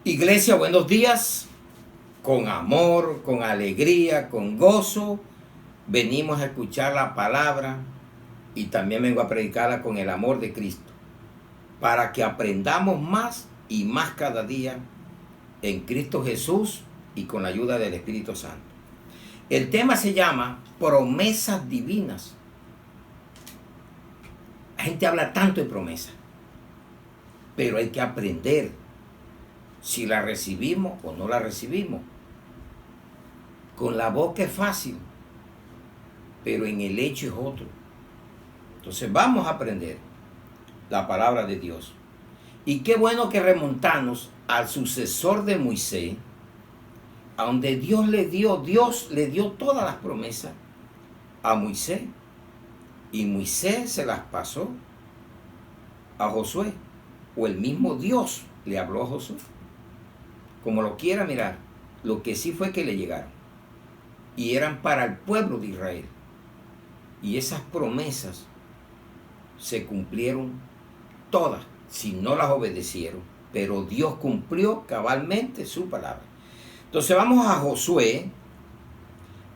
Iglesia, buenos días. Con amor, con alegría, con gozo, venimos a escuchar la palabra y también vengo a predicarla con el amor de Cristo, para que aprendamos más y más cada día en Cristo Jesús y con la ayuda del Espíritu Santo. El tema se llama promesas divinas. La gente habla tanto de promesas, pero hay que aprender si la recibimos o no la recibimos. Con la boca es fácil, pero en el hecho es otro. Entonces vamos a aprender la palabra de Dios. Y qué bueno que remontarnos al sucesor de Moisés, a donde Dios le dio todas las promesas a Moisés. Y Moisés se las pasó a Josué, o el mismo Dios le habló a Josué. Como lo quiera mirar, lo que sí fue que le llegaron. Y eran para el pueblo de Israel. Y esas promesas se cumplieron todas, si no las obedecieron. Pero Dios cumplió cabalmente su palabra. Entonces vamos a Josué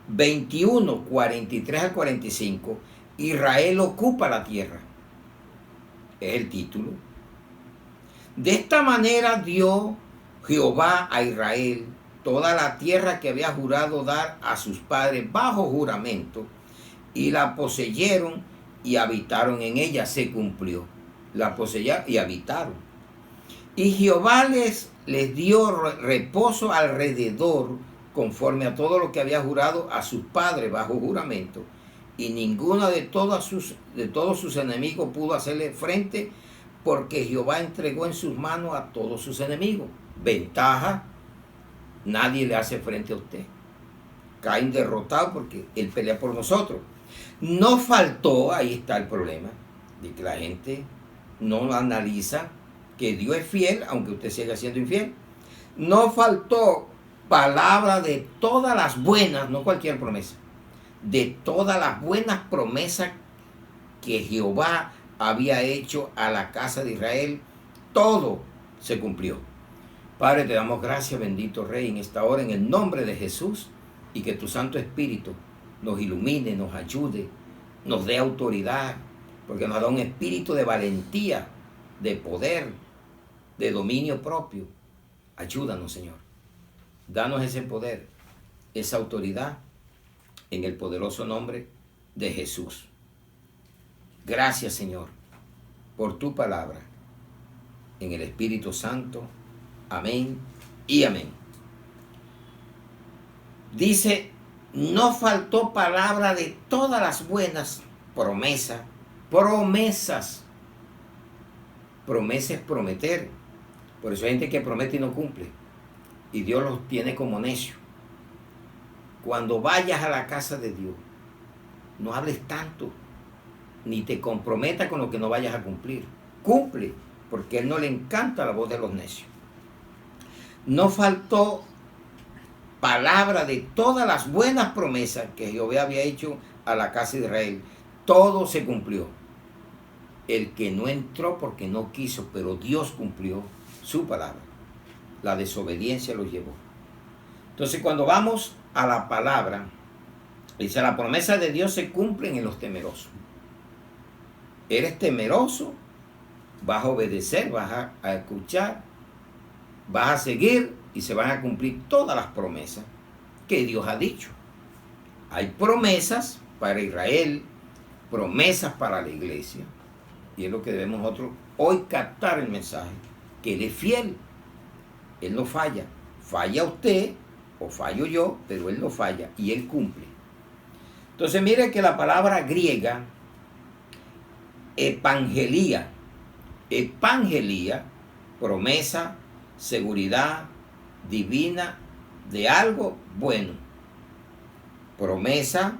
21, 43 al 45. Israel ocupa la tierra. Es el título. De esta manera dio Jehová a Israel toda la tierra que había jurado dar a sus padres bajo juramento, y la poseyeron y habitaron en ella. Se cumplió. La poseyeron y habitaron. Y Jehová les dio reposo alrededor, conforme a todo lo que había jurado a sus padres bajo juramento. Y ninguno de todos sus enemigos pudo hacerle frente, porque Jehová entregó en sus manos a todos sus enemigos. Ventaja: nadie le hace frente a usted. Caen derrotados porque Él pelea por nosotros. No faltó, ahí está el problema, de que la gente no analiza que Dios es fiel, aunque usted siga siendo infiel. No faltó palabra de todas las buenas, no cualquier promesa, de todas las buenas promesas que Jehová había hecho a la casa de Israel. Todo se cumplió. Padre, te damos gracias, bendito Rey, en esta hora, en el nombre de Jesús, y que tu Santo Espíritu nos ilumine, nos ayude, nos dé autoridad, porque nos da un espíritu de valentía, de poder, de dominio propio. Ayúdanos, Señor. Danos ese poder, esa autoridad, en el poderoso nombre de Jesús. Gracias, Señor, por tu palabra, en el Espíritu Santo. Amén y amén. Dice: no faltó palabra de todas las buenas promesas. Promesas. Promesa es prometer. Por eso hay gente que promete y no cumple. Y Dios los tiene como necios. Cuando vayas a la casa de Dios, no hables tanto, ni te comprometas con lo que no vayas a cumplir. Cumple, porque a Él no le encanta la voz de los necios. No faltó palabra de todas las buenas promesas que Jehová había hecho a la casa de Israel. Todo se cumplió. El que no entró porque no quiso, pero Dios cumplió su palabra. La desobediencia los llevó. Entonces, cuando vamos a la palabra, dice: la promesa de Dios se cumplen en los temerosos. Eres temeroso, vas a obedecer, vas a escuchar, vas a seguir, y se van a cumplir todas las promesas que Dios ha dicho. Hay promesas para Israel, promesas para la iglesia, y es lo que debemos nosotros hoy captar el mensaje, que Él es fiel. Él no falla. Falla usted o fallo yo, pero Él no falla y Él cumple. Entonces mire que la palabra griega evangelía, promesa, seguridad divina de algo bueno. Promesa,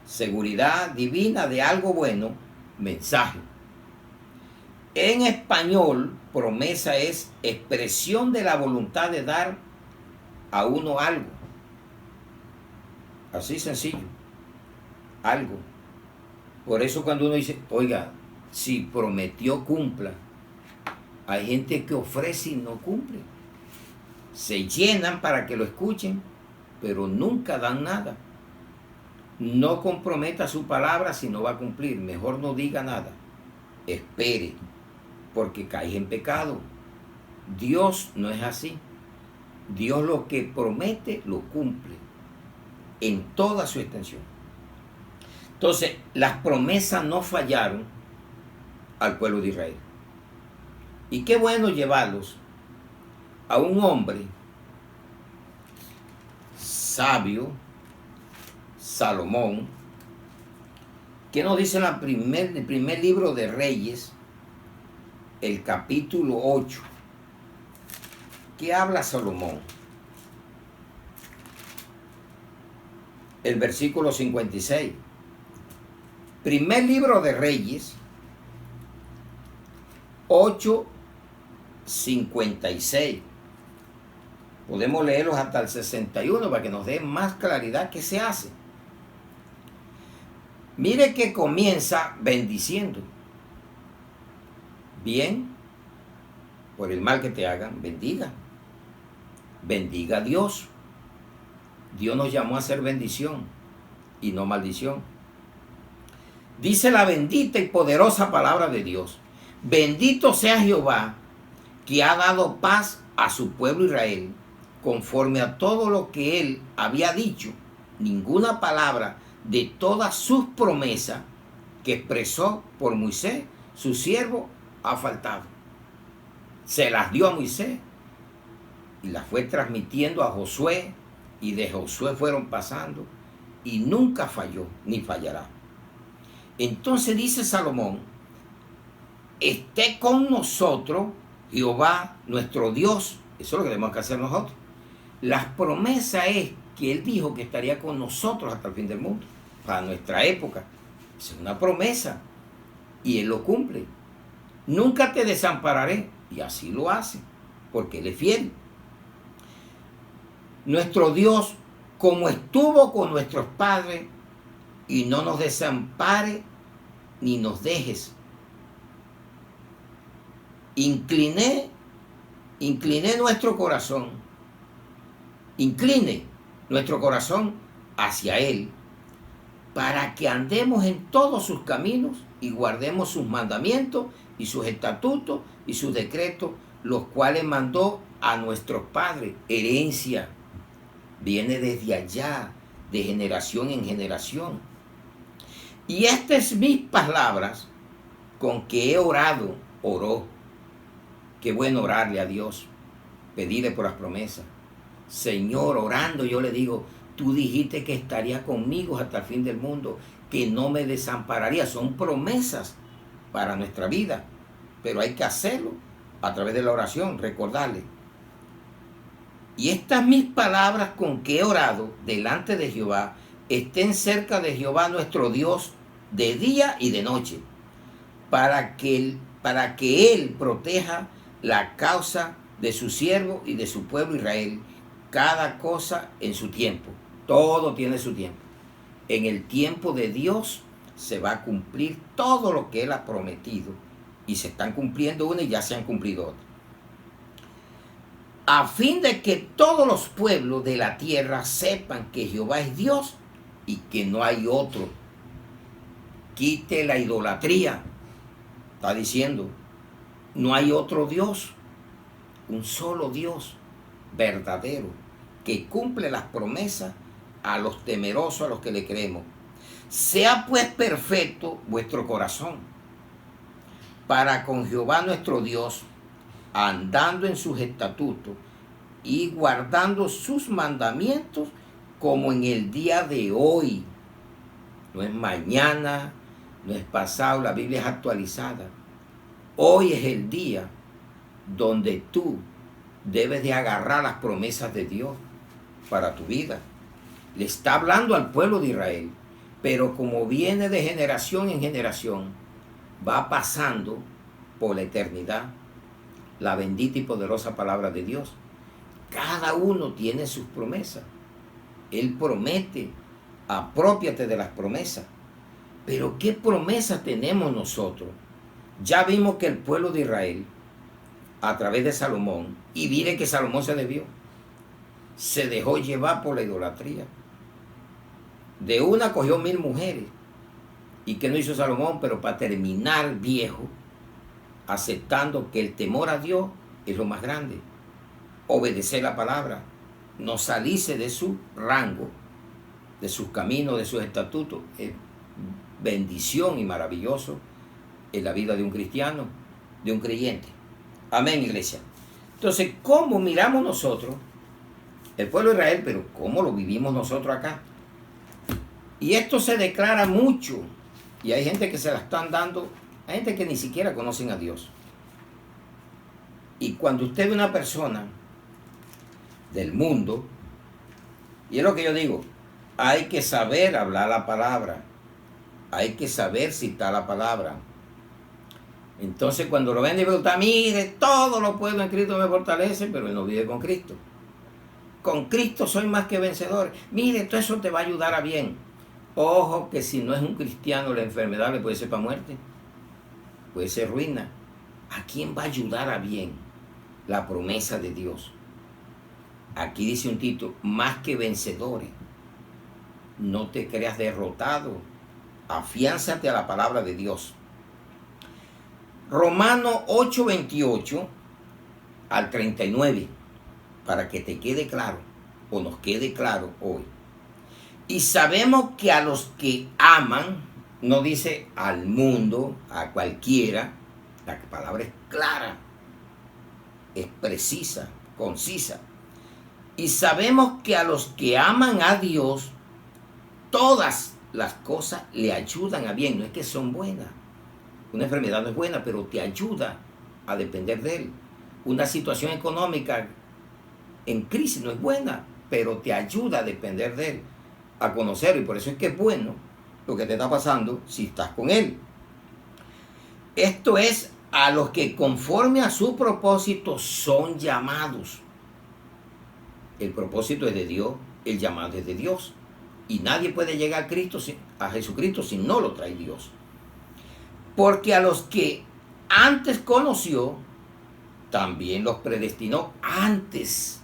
seguridad divina de algo bueno, mensaje. En español, promesa es expresión de la voluntad de dar a uno algo. Así sencillo. Algo. Por eso cuando uno dice: oiga, si prometió, cumpla. Hay gente que ofrece y no cumple. Se llenan para que lo escuchen, pero nunca dan nada. No comprometa su palabra si no va a cumplir. Mejor no diga nada. Espere, porque cae en pecado. Dios no es así. Dios lo que promete lo cumple en toda su extensión. Entonces, las promesas no fallaron al pueblo de Israel. Y qué bueno llevarlos a un hombre sabio, Salomón, que nos dice en el primer libro de Reyes, el capítulo 8, que habla Salomón. El versículo 56. Primer libro de Reyes, 8:56. Podemos leerlos hasta el 61 para que nos dé más claridad qué se hace. Mire que comienza bendiciendo. Bien, por el mal que te hagan, bendiga. Bendiga a Dios. Dios nos llamó a ser bendición y no maldición. Dice la bendita y poderosa palabra de Dios. Bendito sea Jehová, que ha dado paz a su pueblo Israel, conforme a todo lo que él había dicho. Ninguna palabra de todas sus promesas que expresó por Moisés, su siervo, ha faltado. Se las dio a Moisés y las fue transmitiendo a Josué, y de Josué fueron pasando, y nunca falló ni fallará. Entonces dice Salomón: esté con nosotros Jehová nuestro Dios. Eso es lo que tenemos que hacer nosotros. Las promesas es que él dijo que estaría con nosotros hasta el fin del mundo, para nuestra época. Es una promesa y él lo cumple. Nunca te desampararé, y así lo hace, porque él es fiel. Nuestro Dios, como estuvo con nuestros padres, y no nos desampare ni nos dejes. Incliné nuestro corazón, incline nuestro corazón hacia Él, para que andemos en todos sus caminos y guardemos sus mandamientos y sus estatutos y sus decretos, los cuales mandó a nuestros padres. Herencia viene desde allá, de generación en generación. Y estas mis palabras con que he orado, oró. Qué bueno orarle a Dios, pedirle por las promesas. Señor, orando yo le digo: tú dijiste que estaría conmigo hasta el fin del mundo, que no me desampararía. Son promesas para nuestra vida, pero hay que hacerlo a través de la oración, recordarle. Y estas mis palabras con que he orado delante de Jehová estén cerca de Jehová nuestro Dios de día y de noche, para que Él proteja la causa de su siervo y de su pueblo Israel, cada cosa en su tiempo. Todo tiene su tiempo. En el tiempo de Dios se va a cumplir todo lo que Él ha prometido, y se están cumpliendo una y ya se han cumplido otras, a fin de que todos los pueblos de la tierra sepan que Jehová es Dios y que no hay otro. Quite la idolatría. Está diciendo, no hay otro Dios, un solo Dios verdadero, que cumple las promesas a los temerosos, a los que le creemos. Sea pues perfecto vuestro corazón para con Jehová nuestro Dios, andando en sus estatutos y guardando sus mandamientos, como en el día de hoy. No es mañana, no es pasado, la Biblia es actualizada. Hoy es el día donde tú debes de agarrar las promesas de Dios para tu vida. Le está hablando al pueblo de Israel, pero como viene de generación en generación, va pasando por la eternidad la bendita y poderosa palabra de Dios. Cada uno tiene sus promesas. Él promete, aprópiate de las promesas. Pero ¿qué promesas tenemos nosotros? Ya vimos que el pueblo de Israel, a través de Salomón, y mire que Salomón se desvió. se dejó llevar por la idolatría. De una cogió 1000 mujeres. ¿Y qué no hizo Salomón? Pero para terminar viejo, aceptando que el temor a Dios es lo más grande. Obedecer la palabra, no salirse de su rango, de sus caminos, de sus estatutos. Es bendición y maravilloso en la vida de un cristiano, de un creyente. Amén, iglesia. Entonces, ¿cómo miramos nosotros el pueblo de Israel, pero cómo lo vivimos nosotros acá? Y esto se declara mucho. Y hay gente que se la están dando, hay gente que ni siquiera conocen a Dios. Y cuando usted ve una persona del mundo, y es lo que yo digo, hay que saber hablar la palabra, hay que saber citar la palabra. Entonces cuando lo ven y preguntan, mire, todo lo puedo en Cristo me fortalece, pero él no vive con Cristo. Con Cristo soy más que vencedor. Mire, todo eso te va a ayudar a bien. Ojo que si no es un cristiano la enfermedad le puede ser para muerte, puede ser ruina. ¿A quién va a ayudar a bien? La promesa de Dios. Aquí dice un título, más que vencedores. No te creas derrotado. Afiánzate a la palabra de Dios. Romanos 8:28 al 39, para que te quede claro, o nos quede claro hoy. Y sabemos que a los que aman, no dice al mundo, a cualquiera, la palabra es clara, es precisa, concisa. Y sabemos que a los que aman a Dios, todas las cosas le ayudan a bien, no es que son buenas. Una enfermedad no es buena, pero te ayuda a depender de Él. Una situación económica en crisis no es buena, pero te ayuda a depender de Él, a conocerlo. Y por eso es que es bueno lo que te está pasando si estás con Él. Esto es a los que conforme a su propósito son llamados. El propósito es de Dios, el llamado es de Dios. Y nadie puede llegar a Jesucristo si no lo trae Dios. Porque a los que antes conoció, también los predestinó antes.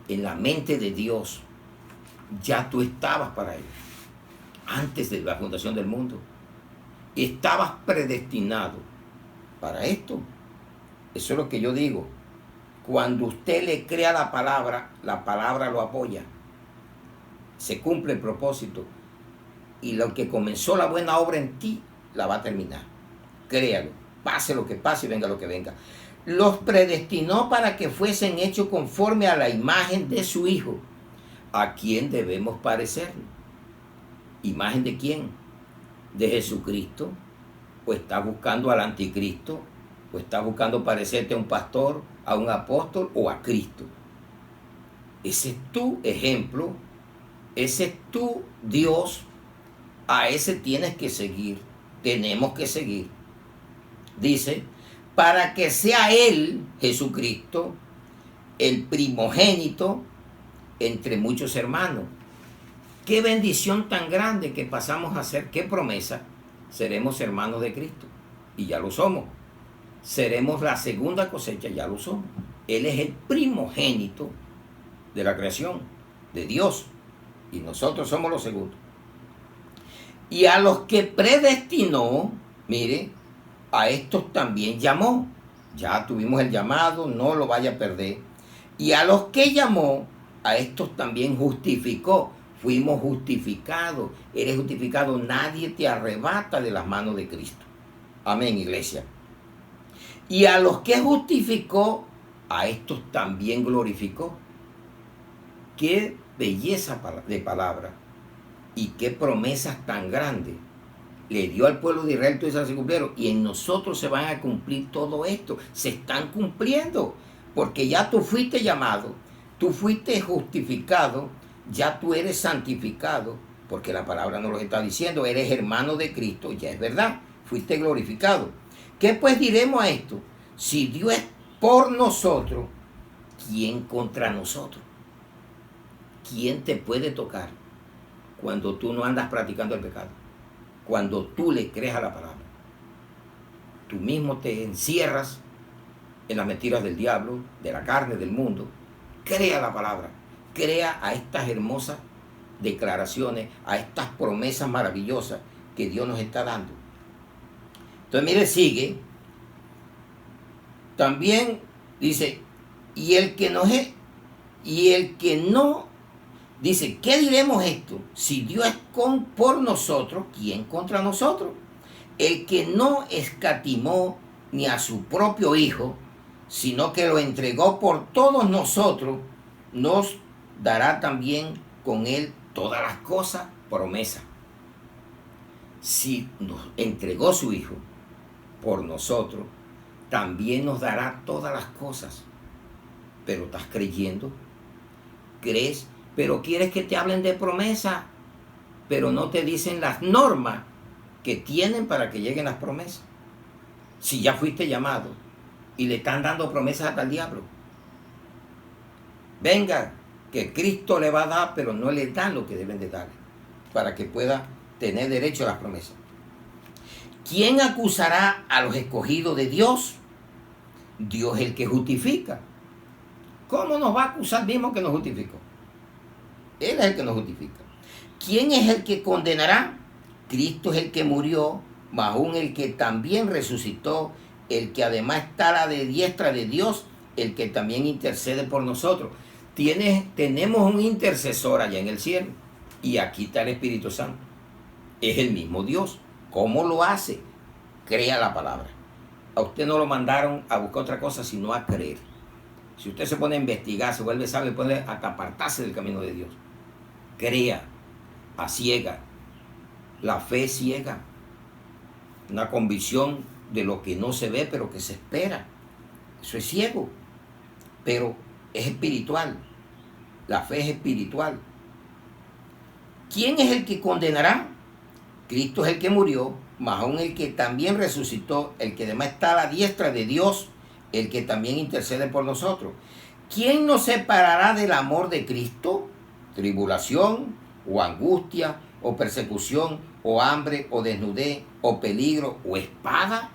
En la mente de Dios, ya tú estabas para Él. Antes de la fundación del mundo. Estabas predestinado para esto. Eso es lo que yo digo. Cuando usted le crea la palabra lo apoya. Se cumple el propósito. Y lo que comenzó la buena obra en ti, la va a terminar. Créalo. Pase lo que pase y venga lo que venga. Los predestinó para que fuesen hechos conforme a la imagen de su Hijo, a quien debemos parecernos. ¿Imagen de quién? ¿De Jesucristo? ¿O estás buscando al anticristo? ¿O estás buscando parecerte a un pastor, a un apóstol o a Cristo? Ese es tu ejemplo, ese es tu Dios, a ese tienes que seguir, tenemos que seguir. Dice, para que sea Él, Jesucristo, el primogénito entre muchos hermanos. Qué bendición tan grande que pasamos a ser, qué promesa, seremos hermanos de Cristo, y ya lo somos. Seremos la segunda cosecha, ya lo somos. Él es el primogénito de la creación, de Dios, y nosotros somos los segundos. Y a los que predestinó, mire, a estos también llamó. Ya tuvimos el llamado, no lo vaya a perder. Y a los que llamó, a estos también justificó. Fuimos justificados. Eres justificado. Nadie te arrebata de las manos de Cristo. Amén, iglesia. Y a los que justificó, a estos también glorificó. Qué belleza de palabra. Y qué promesas tan grandes. Le dio al pueblo de Israel, todo eso se cumplieron. Y en nosotros se van a cumplir todo esto. Se están cumpliendo. Porque ya tú fuiste llamado. Tú fuiste justificado. Ya tú eres santificado. Porque la palabra nos lo está diciendo. Eres hermano de Cristo. Ya es verdad. Fuiste glorificado. ¿Qué pues diremos a esto? Si Dios es por nosotros, ¿quién contra nosotros? ¿Quién te puede tocar cuando tú no andas practicando el pecado? Cuando tú le crees a la palabra. Tú mismo te encierras en las mentiras del diablo, de la carne, del mundo, crea la palabra, crea a estas hermosas declaraciones, a estas promesas maravillosas que Dios nos está dando. Entonces, mire, sigue. También dice, y el que no, dice, ¿qué diremos esto? Si Dios es por nosotros, ¿quién contra nosotros? El que no escatimó ni a su propio Hijo, sino que lo entregó por todos nosotros, nos dará también con él todas las cosas, promesa. Si nos entregó su Hijo por nosotros, también nos dará todas las cosas. Pero estás creyendo, crees, pero quieres que te hablen de promesa, pero no te dicen las normas que tienen para que lleguen las promesas. Si ya fuiste llamado y le están dando promesas hasta el diablo. Venga, que Cristo le va a dar, pero no le dan lo que deben de darle, para que pueda tener derecho a las promesas. ¿Quién acusará a los escogidos de Dios? Dios es el que justifica. ¿Cómo nos va a acusar mismo que nos justificó? Él es el que nos justifica. ¿Quién es el que condenará? Cristo es el que murió, mas aún el que también resucitó, el que además está a la diestra de Dios, el que también intercede por nosotros. Tenemos un intercesor allá en el cielo, y aquí está el Espíritu Santo. Es el mismo Dios. ¿Cómo lo hace? Crea la palabra. A usted no lo mandaron a buscar otra cosa, sino a creer. Si usted se pone a investigar, se vuelve sabio, puede hasta apartarse del camino de Dios. Crea, a ciega. La fe es ciega. Una convicción de lo que no se ve, pero que se espera. Eso es ciego, pero es espiritual. La fe es espiritual. ¿Quién es el que condenará? Cristo es el que murió, mas aún el que también resucitó, el que además está a la diestra de Dios, el que también intercede por nosotros. ¿Quién nos separará del amor de Cristo? ¿Tribulación, o angustia, o persecución, o hambre, o desnudez, o peligro, o espada?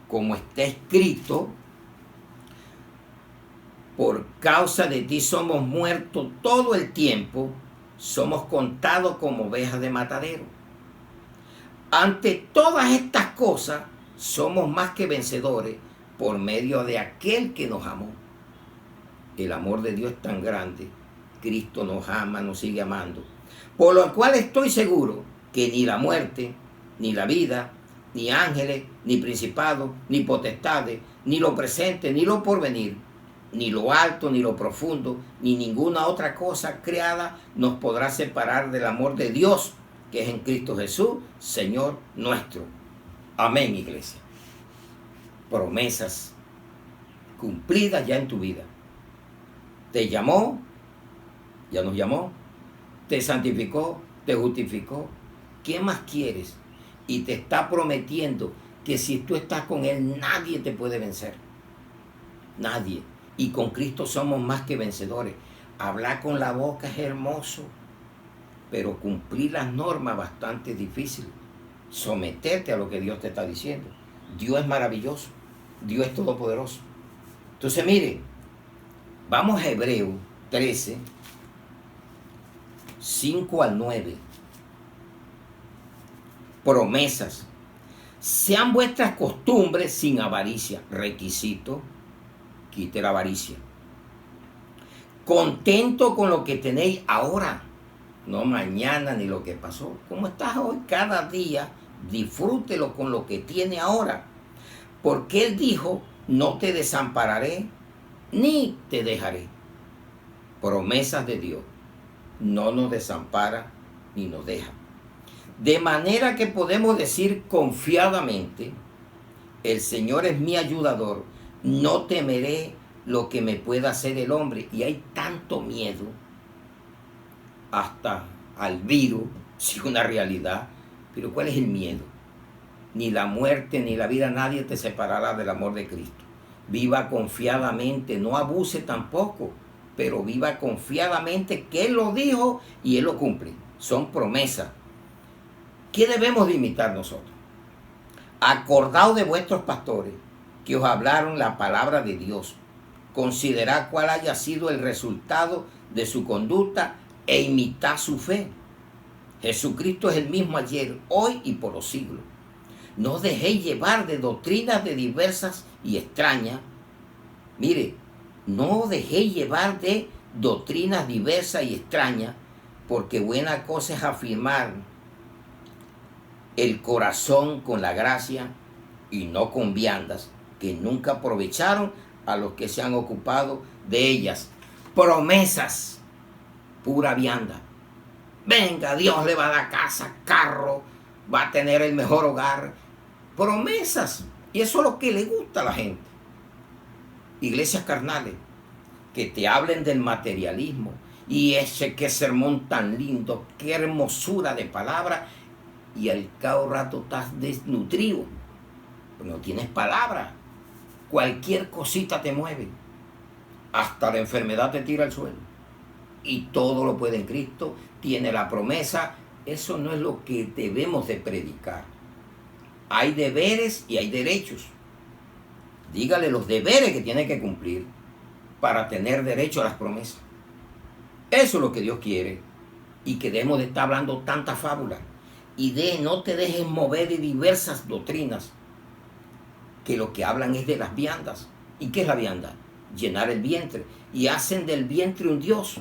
Como está escrito, por causa de ti somos muertos todo el tiempo, somos contados como ovejas de matadero. Ante todas estas cosas, somos más que vencedores por medio de aquel que nos amó. El amor de Dios es tan grande. Cristo nos ama, nos sigue amando. Por lo cual estoy seguro que ni la muerte, ni la vida, ni ángeles, ni principados, ni potestades, ni lo presente, ni lo porvenir, ni lo alto, ni lo profundo, ni ninguna otra cosa creada nos podrá separar del amor de Dios, que es en Cristo Jesús, Señor nuestro. Amén, iglesia. Promesas cumplidas ya en tu vida. Te llamó, ya nos llamó, te santificó, te justificó. ¿Qué más quieres? Y te está prometiendo que si tú estás con Él, nadie te puede vencer. Nadie. Y con Cristo somos más que vencedores. Hablar con la boca es hermoso, pero cumplir las normas bastante difícil. Someterte a lo que Dios te está diciendo. Dios es maravilloso. Dios es todopoderoso. Entonces, mire, vamos a Hebreos 13, 5 al 9. Promesas. Sean vuestras costumbres sin avaricia. Requisito, quite la avaricia. Contento con lo que tenéis ahora, no mañana ni lo que pasó. ¿Cómo estás hoy? Cada día disfrútelo con lo que tiene ahora. Porque Él dijo, no te desampararé ni te dejaré. Promesas de Dios. No nos desampara ni nos deja. De manera que podemos decir confiadamente, el Señor es mi ayudador, no temeré lo que me pueda hacer el hombre. Y hay tanto miedo, hasta al virus, si es una realidad. Pero ¿cuál es el miedo? Ni la muerte ni la vida, nadie te separará del amor de Cristo. Viva confiadamente, no abuse tampoco, pero viva confiadamente que Él lo dijo y Él lo cumple. Son promesas. ¿Qué debemos de imitar nosotros? Acordaos de vuestros pastores que os hablaron la palabra de Dios. considerar cuál haya sido el resultado de su conducta e imitar su fe. Jesucristo es el mismo ayer, hoy y por los siglos. No os dejéis llevar de doctrinas de diversas y extrañas. Mire, no os dejéis llevar de doctrinas diversas y extrañas, porque buena cosa es afirmar el corazón con la gracia y no con viandas, que nunca aprovecharon a los que se han ocupado de ellas. Promesas, pura vianda. Venga, Dios le va a dar casa, carro, va a tener el mejor hogar. Promesas. Y eso es lo que le gusta a la gente. Iglesias carnales, que te hablen del materialismo. Y ese qué sermón tan lindo, qué hermosura de palabra. Y al cabo rato estás desnutrido. No tienes palabra. Cualquier cosita te mueve. Hasta la enfermedad te tira al suelo. Y todo lo puede en Cristo. Tiene la promesa. Eso no es lo que debemos de predicar. Hay deberes y hay derechos. Dígale los deberes que tiene que cumplir para tener derecho a las promesas. Eso es lo que Dios quiere. Y que debemos de estar hablando tanta fábula. Y no te dejes mover de diversas doctrinas que lo que hablan es de las viandas. ¿Y qué es la vianda? Llenar el vientre. Y hacen del vientre un Dios.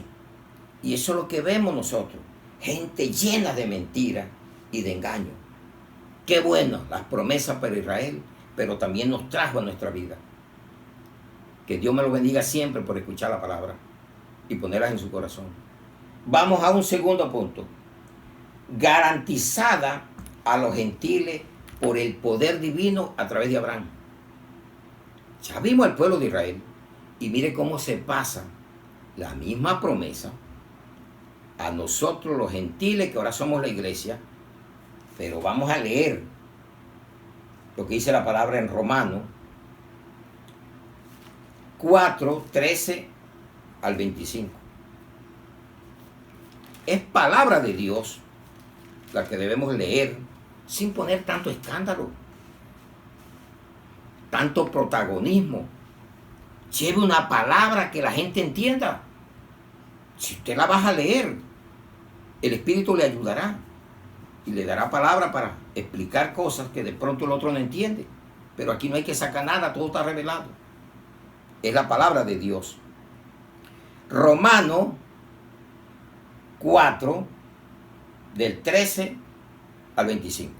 Y eso es lo que vemos nosotros. Gente llena de mentiras y de engaño. Qué bueno las promesas para Israel, pero también nos trajo a nuestra vida. Que Dios me lo bendiga siempre por escuchar la palabra y ponerlas en su corazón. Vamos a un segundo punto. Garantizada a los gentiles por el poder divino a través de Abraham. Ya vimos al pueblo de Israel y mire cómo se pasa la misma promesa a nosotros los gentiles que ahora somos la iglesia. Pero vamos a leer lo que dice la palabra en Romanos 4, 13 al 25. Es palabra de Dios la que debemos leer sin poner tanto escándalo, tanto protagonismo. Lleve una palabra que la gente entienda. Si usted la va a leer, el Espíritu le ayudará y le dará palabra para explicar cosas que de pronto el otro no entiende. Pero aquí no hay que sacar nada, todo está revelado. Es la palabra de Dios. Romanos 4, del 13 al 25.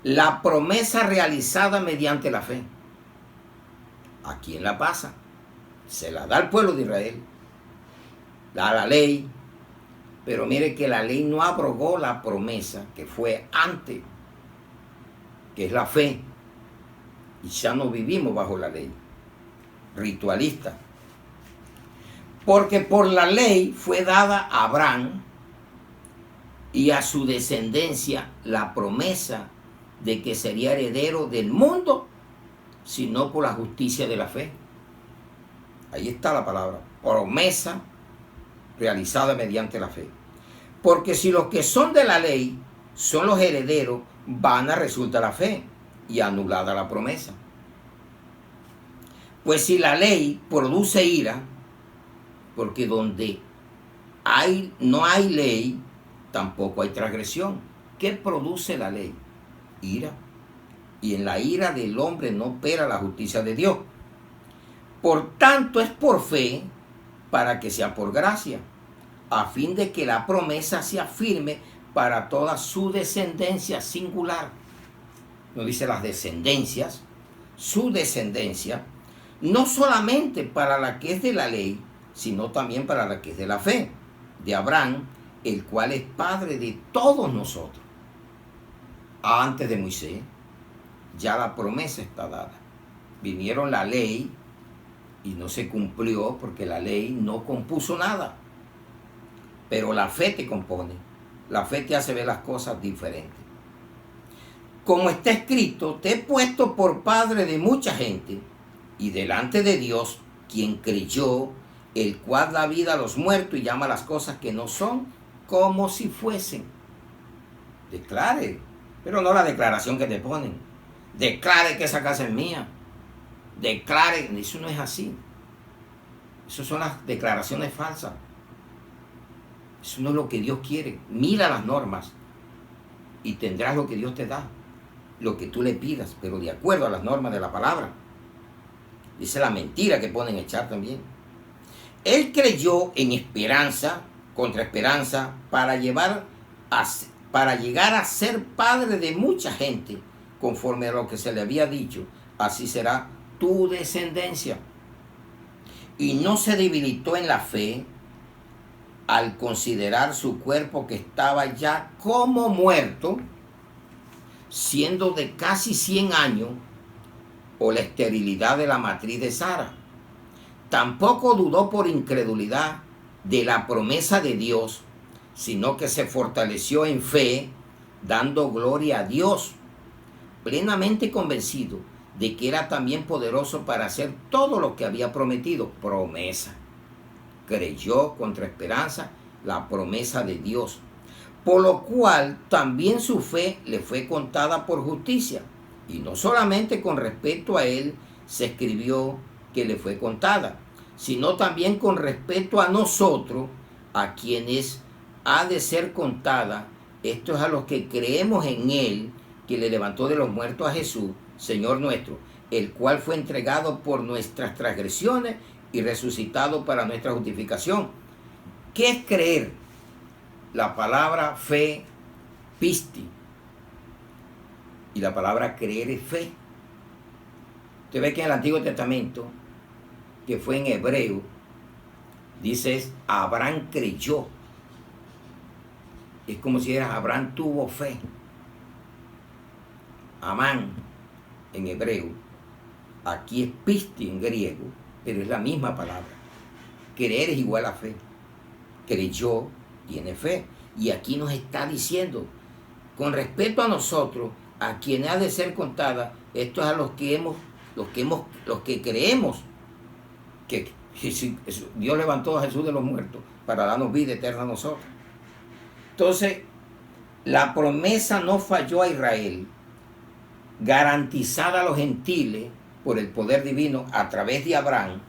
La promesa realizada mediante la fe. ¿A quién la pasa? Se la da al pueblo de Israel. Da la ley. Pero mire que la ley no abrogó la promesa que fue antes, que es la fe. Y ya no vivimos bajo la ley ritualista. Porque por la ley fue dada a Abraham y a su descendencia la promesa de que sería heredero del mundo, sino por la justicia de la fe. Ahí está la palabra, promesa realizada mediante la fe. Porque si los que son de la ley son los herederos, vana resulta la fe y anulada la promesa. Pues si la ley produce ira, porque donde no hay ley, tampoco hay transgresión. ¿Qué produce la ley? Ira. Y en la ira del hombre no opera la justicia de Dios. Por tanto es por fe, para que sea por gracia, a fin de que la promesa sea firme para toda su descendencia singular. No dice las descendencias, su descendencia, no solamente para la que es de la ley, sino también para la que es de la fe, de Abraham, el cual es padre de todos nosotros. Antes de Moisés, ya la promesa está dada. Vinieron la ley y no se cumplió porque la ley no compuso nada. Pero la fe te compone. La fe te hace ver las cosas diferentes. Como está escrito, te he puesto por padre de mucha gente y delante de Dios, quien creyó, el cual da vida a los muertos y llama las cosas que no son como si fuesen. Declare, pero no la declaración que te ponen. Declare que esa casa es mía. declare. Eso no es así. Esas son las declaraciones falsas. Eso no es lo que Dios quiere. Mira las normas y tendrás lo que Dios te da, lo que tú le pidas, pero de acuerdo a las normas de la palabra. Dice la mentira que ponen echar también. Él creyó en esperanza, contra esperanza, para llegar a ser padre de mucha gente, conforme a lo que se le había dicho, así será tu descendencia. Y no se debilitó en la fe al considerar su cuerpo que estaba ya como muerto, siendo de casi 100 años, o la esterilidad de la matriz de Sara. Tampoco dudó por incredulidad de la promesa de Dios, sino que se fortaleció en fe, dando gloria a Dios, plenamente convencido de que era también poderoso para hacer todo lo que había prometido. Promesa. Creyó contra esperanza la promesa de Dios, por lo cual también su fe le fue contada por justicia. Y no solamente con respecto a él se escribió que le fue contada, sino también con respecto a nosotros, a quienes ha de ser contada. Esto es a los que creemos en él, que le levantó de los muertos a Jesús, Señor nuestro, el cual fue entregado por nuestras transgresiones y resucitado para nuestra justificación. ¿Qué es creer? La palabra fe, pisti, y la palabra creer es fe. Usted ve que en el Antiguo Testamento, que fue en hebreo, dice Abraham creyó. Es como si era Abraham tuvo fe. Amán en hebreo, aquí es pisti en griego, pero es la misma palabra. Creer es igual a fe. Creyó, tiene fe. Y aquí nos está diciendo, con respecto a nosotros, a quien ha de ser contada, esto es a los que creemos que Dios levantó a Jesús de los muertos para darnos vida eterna a nosotros. Entonces, la promesa no falló a Israel, garantizada a los gentiles por el poder divino a través de Abraham.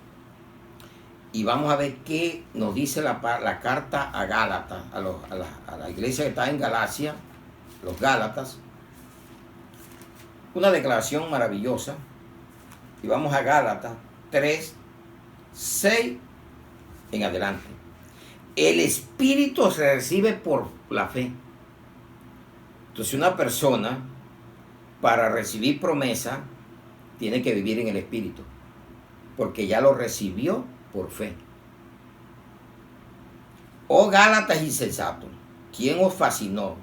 Y vamos a ver qué nos dice la carta a Gálatas, a la iglesia que está en Galacia, los Gálatas. Una declaración maravillosa. Y vamos a Gálatas 3, 6 en adelante. El Espíritu se recibe por la fe. Entonces una persona, para recibir promesa, tiene que vivir en el Espíritu, porque ya lo recibió por fe. Oh Gálatas insensatos, ¿quién os fascinó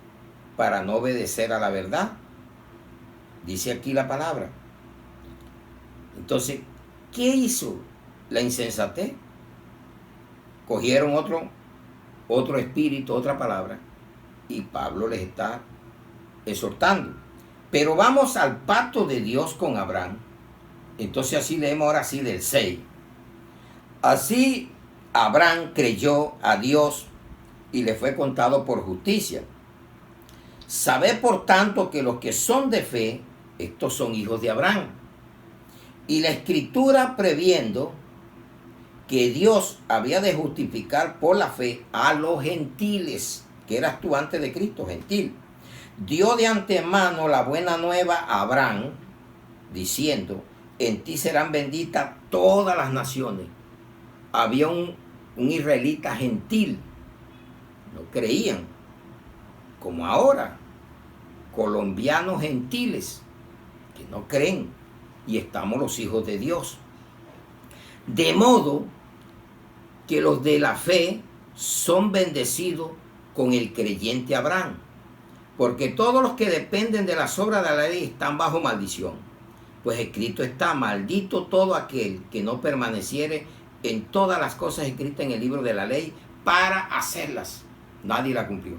para no obedecer a la verdad? Dice aquí la palabra. Entonces, ¿qué hizo la insensatez? Cogieron otro espíritu, otra palabra, y Pablo les está exhortando. Pero vamos al pacto de Dios con Abraham. Entonces así leemos ahora sí del 6. Así Abraham creyó a Dios y le fue contado por justicia. Sabed por tanto que los que son de fe, estos son hijos de Abraham. Y la Escritura, previendo que Dios había de justificar por la fe a los gentiles, que eras tú antes de Cristo, gentil, dio de antemano la buena nueva a Abraham, diciendo, en ti serán benditas todas las naciones. Había un israelita gentil, no creían, como ahora, colombianos gentiles, que no creen, y estamos los hijos de Dios. De modo que los de la fe son bendecidos con el creyente Abraham, porque todos los que dependen de las obras de la ley están bajo maldición. Pues escrito está, maldito todo aquel que no permaneciere en todas las cosas escritas en el libro de la ley para hacerlas. Nadie la cumplió.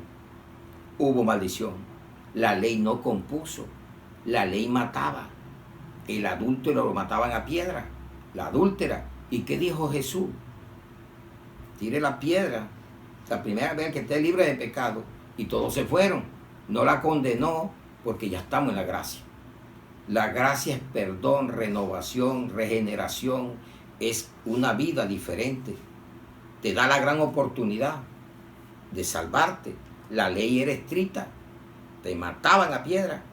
Hubo maldición. La ley no compuso. La ley mataba. El adúltero lo mataban a piedra. La adúltera. ¿Y qué dijo Jesús? Tire la piedra. La primera vez que esté libre de pecado. Y todos se fueron. No la condenó porque ya estamos en la gracia. La gracia es perdón, renovación, regeneración, es una vida diferente. Te da la gran oportunidad de salvarte. La ley era estricta, te mataban a piedra.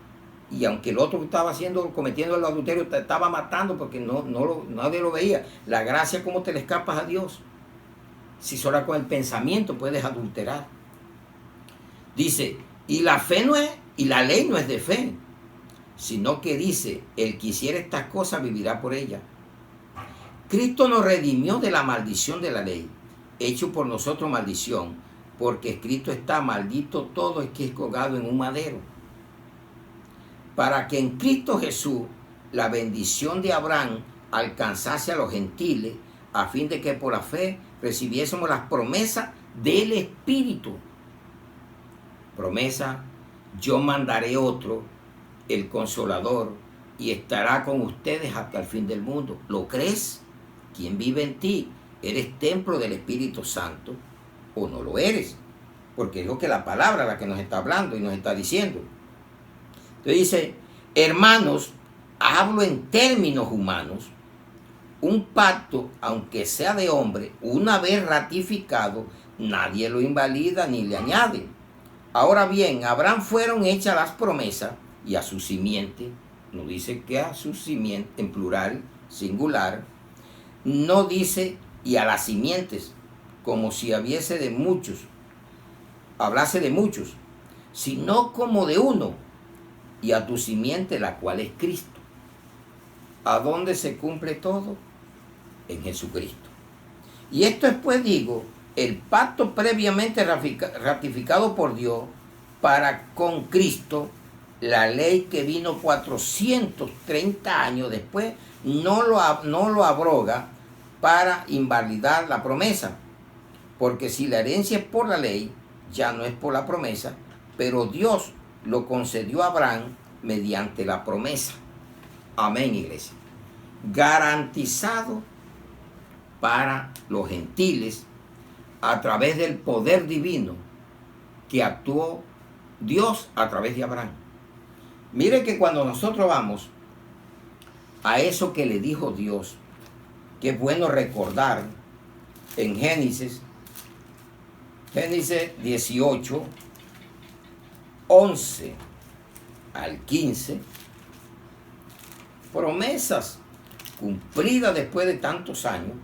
Y aunque el otro estaba cometiendo el adulterio, te estaba matando porque nadie lo veía. La gracia, ¿cómo te le escapas a Dios? Si solo con el pensamiento puedes adulterar. Dice, y la fe no es, y la ley no es de fe, sino que dice, el que hiciera estas cosas vivirá por ella. Cristo nos redimió de la maldición de la ley, hecho por nosotros maldición, porque escrito está, maldito todo el que es colgado en un madero. Para que en Cristo Jesús la bendición de Abraham alcanzase a los gentiles, a fin de que por la fe recibiésemos las promesas del Espíritu. Promesa, yo mandaré otro, el Consolador, y estará con ustedes hasta el fin del mundo. ¿Lo crees? ¿Quién vive en ti? ¿Eres templo del Espíritu Santo o no lo eres? Porque es lo que la palabra la que nos está hablando y nos está diciendo. Entonces dice, hermanos, hablo en términos humanos, un pacto, aunque sea de hombre, una vez ratificado, nadie lo invalida ni le añade. Ahora bien, a Abraham fueron hechas las promesas y a su simiente, no dice que a su simiente en plural, singular, no dice y a las simientes, como si hablase de muchos, sino como de uno, y a tu simiente, la cual es Cristo. ¿A dónde se cumple todo? En Jesucristo. Y esto es, pues digo, el pacto previamente ratificado por Dios para con Cristo, la ley que vino 430 años después, no lo abroga para invalidar la promesa. Porque si la herencia es por la ley, ya no es por la promesa, pero Dios lo concedió a Abraham mediante la promesa. Amén, iglesia. Garantizado para los gentiles a través del poder divino que actuó Dios a través de Abraham. Mire que cuando nosotros vamos a eso que le dijo Dios, que es bueno recordar en Génesis 18, 11 al 15, promesas cumplidas después de tantos años,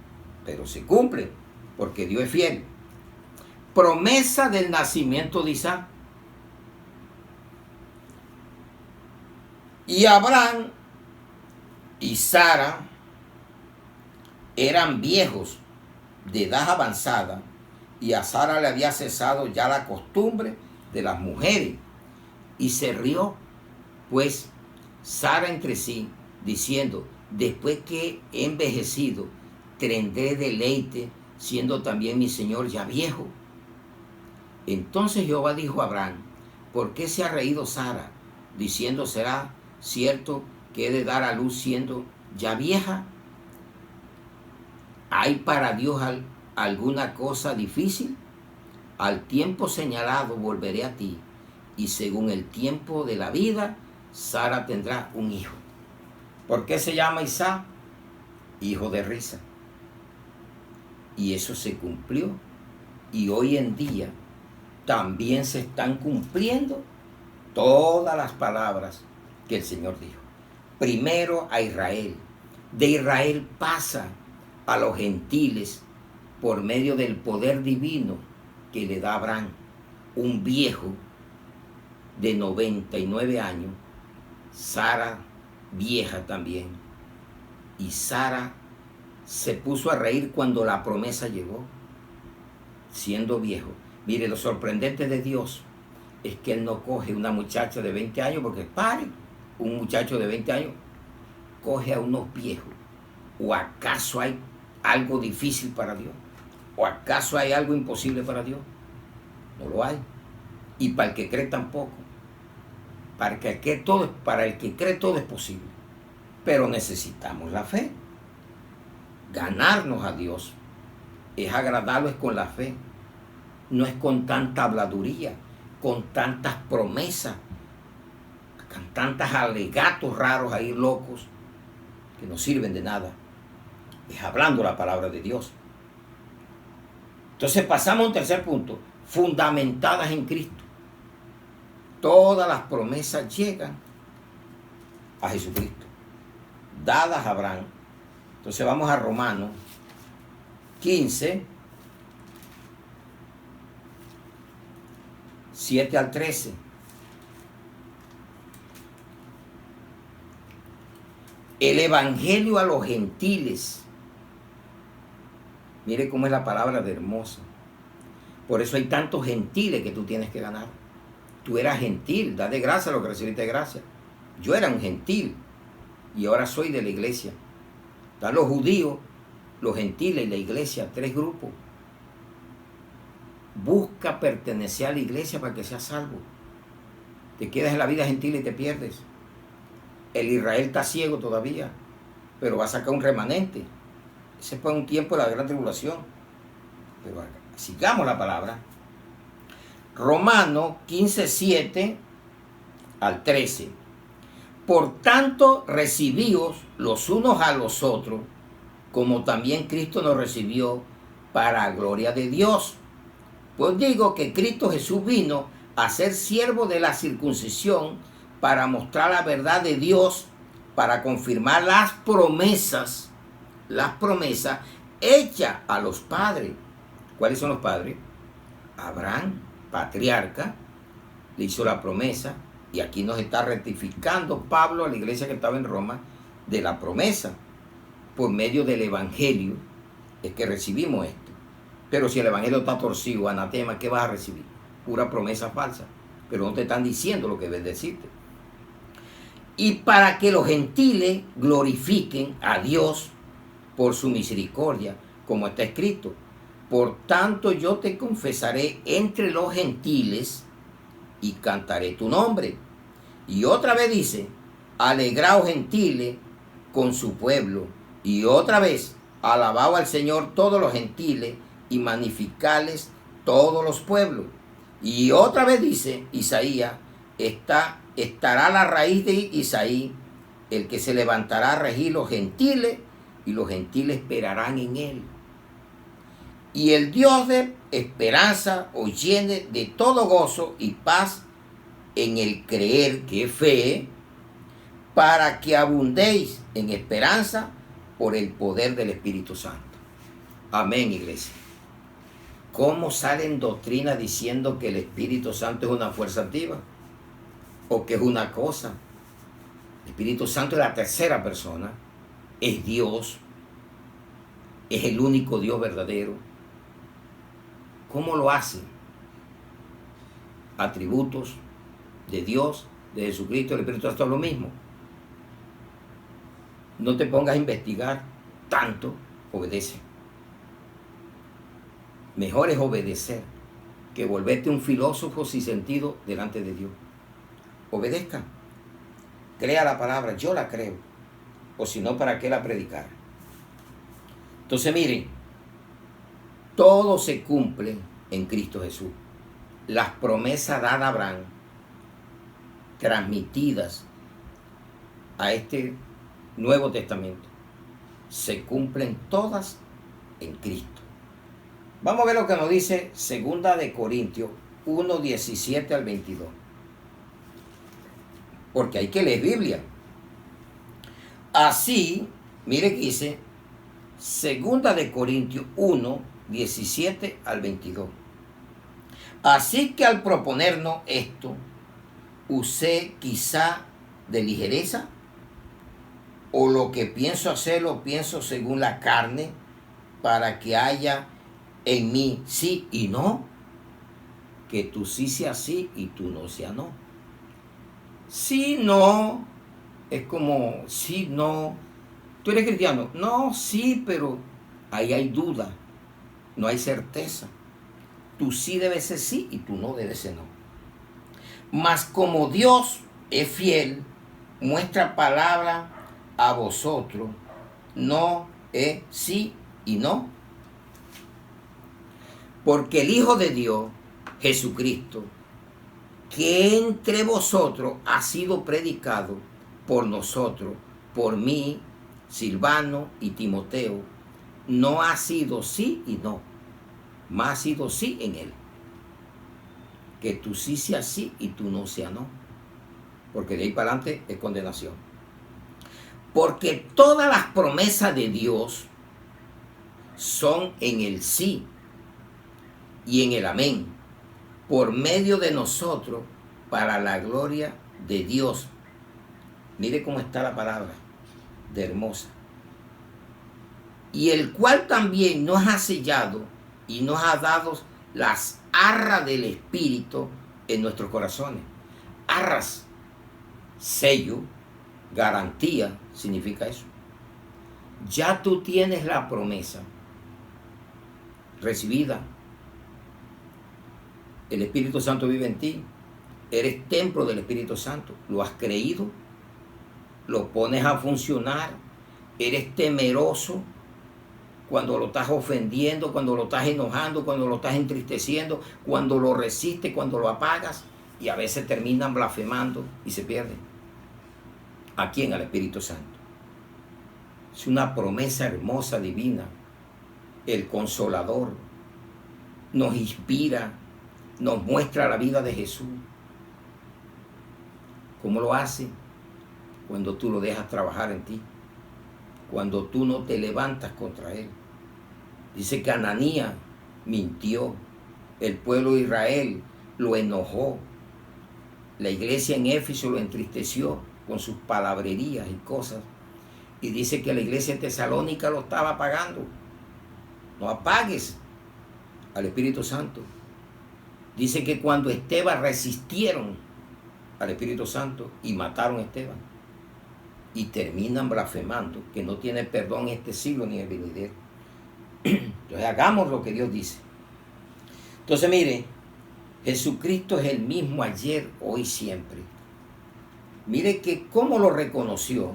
pero se cumplen porque Dios es fiel. Promesa del nacimiento de Isaac. Y Abraham y Sara eran viejos de edad avanzada, y a Sara le había cesado ya la costumbre de las mujeres, y se rió pues Sara entre sí, diciendo, después que he envejecido, tendré deleite, siendo también mi señor ya viejo. Entonces Jehová dijo a Abraham, ¿por qué se ha reído Sara, diciendo, será cierto que he de dar a luz siendo ya vieja? ¿Hay para Dios alguna cosa difícil? Al tiempo señalado volveré a ti, y según el tiempo de la vida, Sara tendrá un hijo. ¿Por qué se llama Isaac? Hijo de risa. Y eso se cumplió. Y hoy en día también se están cumpliendo todas las palabras que el Señor dijo. Primero a Israel. De Israel pasa a los gentiles por medio del poder divino que le da a Abraham, un viejo de 99 años, Sara vieja también. Y Sara se puso a reír cuando la promesa llegó, siendo viejo. Mire, lo sorprendente de Dios es que Él no coge una muchacha de 20 años, porque pare, un muchacho de 20 años coge a unos viejos. ¿O acaso hay algo difícil para Dios? ¿O acaso hay algo imposible para Dios? No lo hay. Y para el que cree tampoco. Para el que cree todo es posible. Pero necesitamos la fe. Ganarnos a Dios es agradarlo con la fe. No es con tanta habladuría, con tantas promesas. tantos alegatos raros ahí locos que no sirven de nada. Es hablando la palabra de Dios. Entonces pasamos a un tercer punto, fundamentadas en Cristo. Todas las promesas llegan a Jesucristo, dadas a Abraham. Entonces vamos a Romanos 15, 7 al 13. El evangelio a los gentiles. Mire cómo es la palabra de hermosa. Por eso hay tantos gentiles que tú tienes que ganar. Tú eras gentil, da de gracia lo que recibiste de gracia. Yo era un gentil y ahora soy de la iglesia. Están los judíos, los gentiles y la iglesia, tres grupos. Busca pertenecer a la iglesia para que seas salvo. Te quedas en la vida gentil y te pierdes. El Israel está ciego todavía, pero va a sacar un remanente. Ese fue un tiempo de la gran tribulación. Pero sigamos la palabra. Romanos 15, 7 al 13. Por tanto, recibíos los unos a los otros, como también Cristo nos recibió para gloria de Dios. Pues digo que Cristo Jesús vino a ser siervo de la circuncisión para mostrar la verdad de Dios, para confirmar las promesas hechas a los padres. ¿Cuáles son los padres? Abraham, patriarca, le hizo la promesa, y aquí nos está rectificando Pablo a la iglesia que estaba en Roma de la promesa. Por medio del evangelio es que recibimos esto. Pero si el evangelio está torcido, anatema, ¿qué vas a recibir? Pura promesa falsa. Pero no te están diciendo lo que debes decirte. Y para que los gentiles glorifiquen a Dios por su misericordia, como está escrito. Por tanto yo te confesaré entre los gentiles y cantaré tu nombre. Y otra vez dice, alegraos gentiles con su pueblo. Y otra vez, alabado al Señor todos los gentiles y magnificales todos los pueblos. Y otra vez dice Isaías, estará la raíz de Isaí, el que se levantará a regir los gentiles, y los gentiles esperarán en él. Y el Dios de esperanza os llene de todo gozo y paz en el creer, que es fe, para que abundéis en esperanza por el poder del Espíritu Santo. Amén, iglesia. ¿Cómo salen doctrinas diciendo que el Espíritu Santo es una fuerza activa? ¿O que es una cosa? El Espíritu Santo es la tercera persona, es Dios, es el único Dios verdadero. ¿Cómo lo hacen? Atributos de Dios, de Jesucristo, el Espíritu Santo es lo mismo. No te pongas a investigar tanto, obedece. Mejor es obedecer que volverte un filósofo sin sentido delante de Dios. Obedezca. Crea la palabra, yo la creo. O si no, ¿para qué la predicar? Entonces miren, todo se cumple en Cristo Jesús. Las promesas dadas a Abraham, transmitidas a este Nuevo Testamento, se cumplen todas en Cristo. Vamos a ver lo que nos dice 2 Corintios 1, 17 al 22. Porque hay que leer Biblia. Así, mire que dice 2 Corintios 1, 17 al 22. Así que al proponernos esto, usé quizá de ligereza, o lo que pienso hacer lo pienso según la carne, para que haya en mí sí y no, que tú sí seas sí y tú no seas no. Sí, no, es como sí, no. ¿Tú eres cristiano? No, sí, pero ahí hay duda, no hay certeza. Tú sí debes ser sí y tú no debes ser no. Mas como Dios es fiel, nuestra palabra a vosotros no es sí y no. Porque el Hijo de Dios, Jesucristo, que entre vosotros ha sido predicado por nosotros, por mí, Silvano y Timoteo, no ha sido sí y no, más ha sido sí en él. Que tú sí seas sí y tú no seas no. Porque de ahí para adelante es condenación. Porque todas las promesas de Dios son en el sí y en el amén, por medio de nosotros, para la gloria de Dios. Mire cómo está la palabra, de hermosa. Y el cual también nos ha sellado y nos ha dado las arras del Espíritu en nuestros corazones. Arras, sello, garantía, significa eso. Ya tú tienes la promesa recibida. El Espíritu Santo vive en ti. Eres templo del Espíritu Santo. Lo has creído. Lo pones a funcionar. Eres temeroso cuando lo estás ofendiendo, cuando lo estás enojando, cuando lo estás entristeciendo, cuando lo resistes, cuando lo apagas. Y a veces terminan blasfemando y se pierden. ¿A quién? Al Espíritu Santo. Es una promesa hermosa, divina. El Consolador nos inspira, nos muestra la vida de Jesús. ¿Cómo lo hace? Cuando tú lo dejas trabajar en ti. Cuando tú no te levantas contra él. Dice que Ananías mintió. El pueblo de Israel lo enojó. La iglesia en Éfeso lo entristeció con sus palabrerías y cosas. Y dice que la iglesia en Tesalónica lo estaba apagando. No apagues al Espíritu Santo. Dice que cuando Esteban resistieron al Espíritu Santo y mataron a Esteban. Y terminan blasfemando, que no tiene perdón en este siglo ni en el venidero. Entonces hagamos lo que Dios dice. Entonces mire, Jesucristo es el mismo ayer, hoy, siempre. Mire que cómo lo reconoció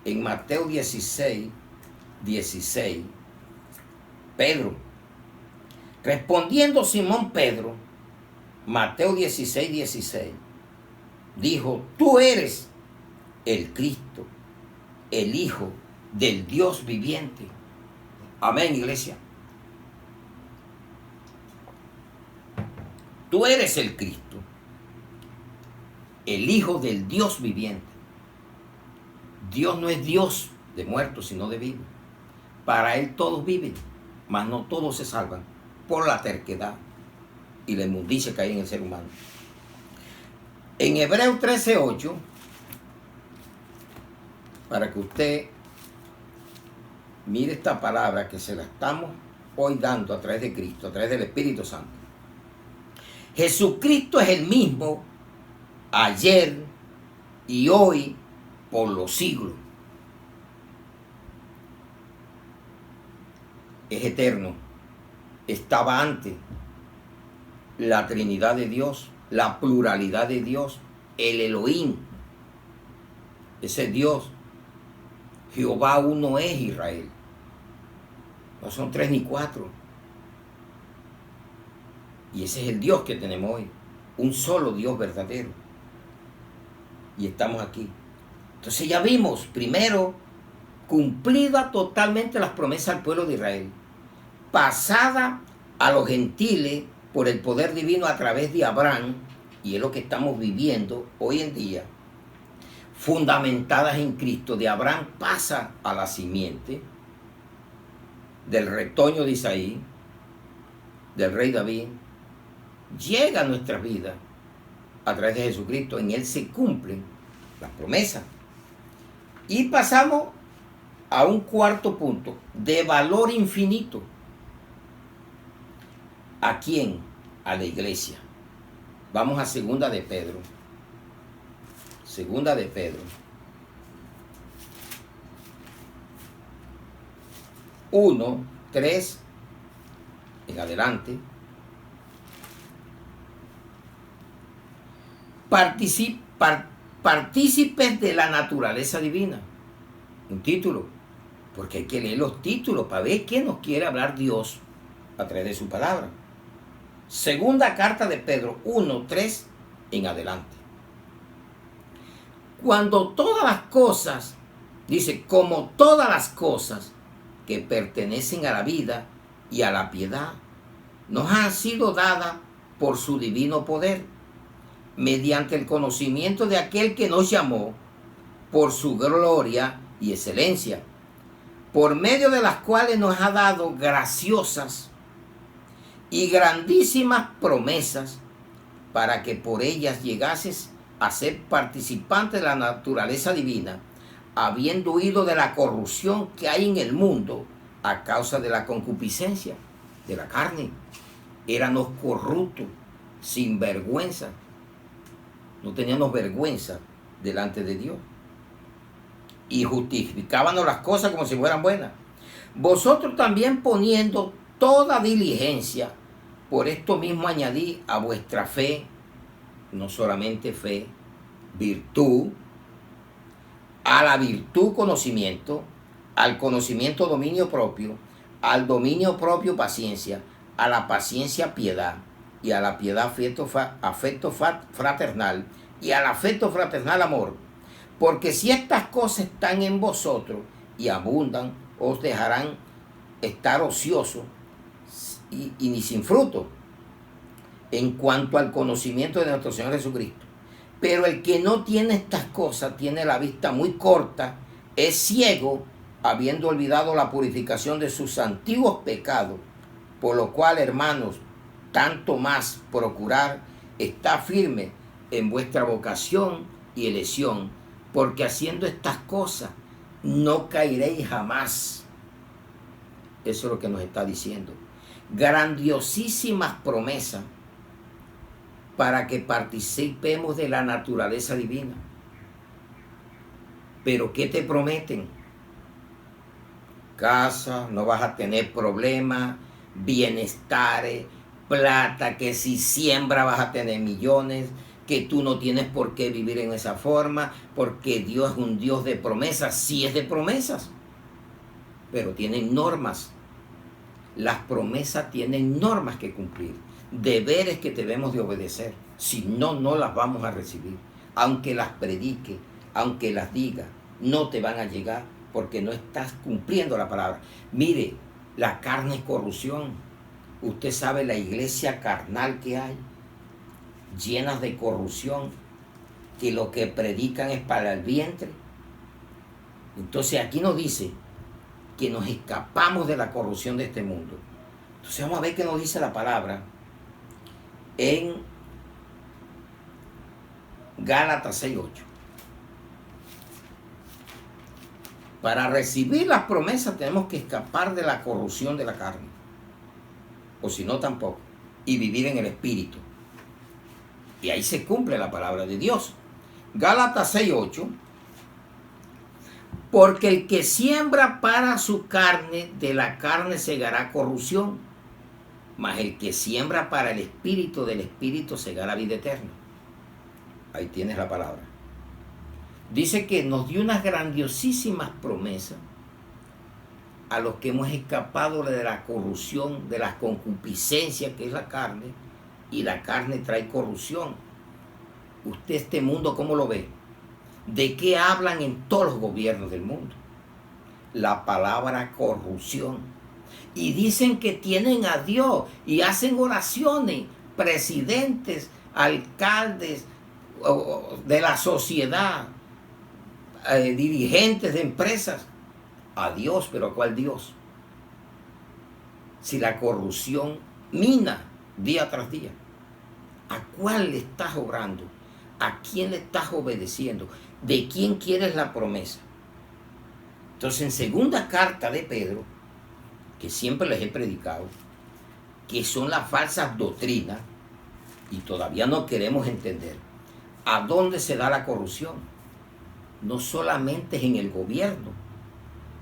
en Mateo 16, 16. Pedro. Respondiendo Simón Pedro, Mateo 16, 16, dijo, tú eres el Cristo, el Hijo del Dios viviente. Amén, iglesia. Tú eres el Cristo, el Hijo del Dios viviente. Dios no es Dios de muertos, sino de vivos. Para Él todos viven, mas no todos se salvan por la terquedad y la inmundicia que hay en el ser humano. En Hebreos 13:8, para que usted mire esta palabra que se la estamos hoy dando a través de Cristo, a través del Espíritu Santo. Jesucristo es el mismo ayer y hoy por los siglos. Es eterno. Estaba antes la Trinidad de Dios, la pluralidad de Dios, el Elohim. Ese Dios. Jehová uno es Israel. No son 3 ni 4. Y ese es el Dios que tenemos hoy. Un solo Dios verdadero. Y estamos aquí. Entonces ya vimos, primero, cumplida totalmente las promesas al pueblo de Israel. Pasada a los gentiles por el poder divino a través de Abraham. Y es lo que estamos viviendo hoy en día. Fundamentadas en Cristo, de Abraham pasa a la simiente del retoño de Isaí, del rey David, llega a nuestras vidas a través de Jesucristo. En Él se cumplen las promesas. Y pasamos a un cuarto punto, de valor infinito. ¿A quién? A la iglesia. Vamos a segunda de Pedro. Segunda de Pedro. 1, 3, en adelante. Partícipes de la naturaleza divina. Un título. Porque hay que leer los títulos para ver qué nos quiere hablar Dios a través de su palabra. Segunda carta de Pedro 1, 3 en adelante. Cuando todas las cosas, dice, como todas las cosas que pertenecen a la vida y a la piedad, nos han sido dadas por su divino poder, mediante el conocimiento de aquel que nos llamó por su gloria y excelencia, por medio de las cuales nos ha dado graciosas y grandísimas promesas, para que por ellas llegases a ser participante de la naturaleza divina, habiendo huido de la corrupción que hay en el mundo a causa de la concupiscencia de la carne. Éramos corruptos, sin vergüenza. No teníamos vergüenza delante de Dios. Y justificábamos las cosas como si fueran buenas. Vosotros también, poniendo toda diligencia, por esto mismo añadí a vuestra fe, no solamente fe, virtud, a la virtud conocimiento, al conocimiento dominio propio, al dominio propio paciencia, a la paciencia piedad, y a la piedad afecto fraternal, y al afecto fraternal amor. Porque si estas cosas están en vosotros y abundan, os dejarán estar ociosos y ni sin fruto en cuanto al conocimiento de nuestro Señor Jesucristo. Pero el que no tiene estas cosas tiene la vista muy corta, es ciego, habiendo olvidado la purificación de sus antiguos pecados, por lo cual, hermanos, tanto más procurar estar firme en vuestra vocación y elección, porque haciendo estas cosas no caeréis jamás. Eso es lo que nos está diciendo. Grandiosísimas promesas para que participemos de la naturaleza divina. Pero ¿qué te prometen? Casa, no vas a tener problemas, bienestar, plata, que si siembra vas a tener millones, que tú no tienes por qué vivir en esa forma, porque Dios es un Dios de promesas. Sí es de promesas, pero tienen normas. Las promesas tienen normas que cumplir, deberes que debemos de obedecer. Si no, no las vamos a recibir. Aunque las predique, aunque las diga, no te van a llegar porque no estás cumpliendo la palabra. Mire, la carne es corrupción. Usted sabe la iglesia carnal que hay, llenas de corrupción, que lo que predican es para el vientre. Entonces aquí nos dice que nos escapamos de la corrupción de este mundo. Entonces vamos a ver qué nos dice la palabra en Gálatas 6:8. Para recibir las promesas tenemos que escapar de la corrupción de la carne, o si no tampoco, y vivir en el Espíritu. Y ahí se cumple la palabra de Dios. Gálatas 6:8. Porque el que siembra para su carne, de la carne segará corrupción, mas el que siembra para el Espíritu, del Espíritu segará vida eterna. Ahí tienes la palabra. Dice que nos dio unas grandiosísimas promesas a los que hemos escapado de la corrupción, de la concupiscencia que es la carne, y la carne trae corrupción. Usted este mundo, ¿cómo lo ve? ¿De qué hablan en todos los gobiernos del mundo? La palabra corrupción. Y dicen que tienen a Dios y hacen oraciones, presidentes, alcaldes de la sociedad, dirigentes de empresas, a Dios. ¿Pero a cuál Dios? Si la corrupción mina día tras día, ¿a cuál le estás obrando? ¿A quién le estás obedeciendo? ¿De quién quieres la promesa? Entonces, en segunda carta de Pedro, que siempre les he predicado, que son las falsas doctrinas, y todavía no queremos entender a dónde se da la corrupción. No solamente es en el gobierno.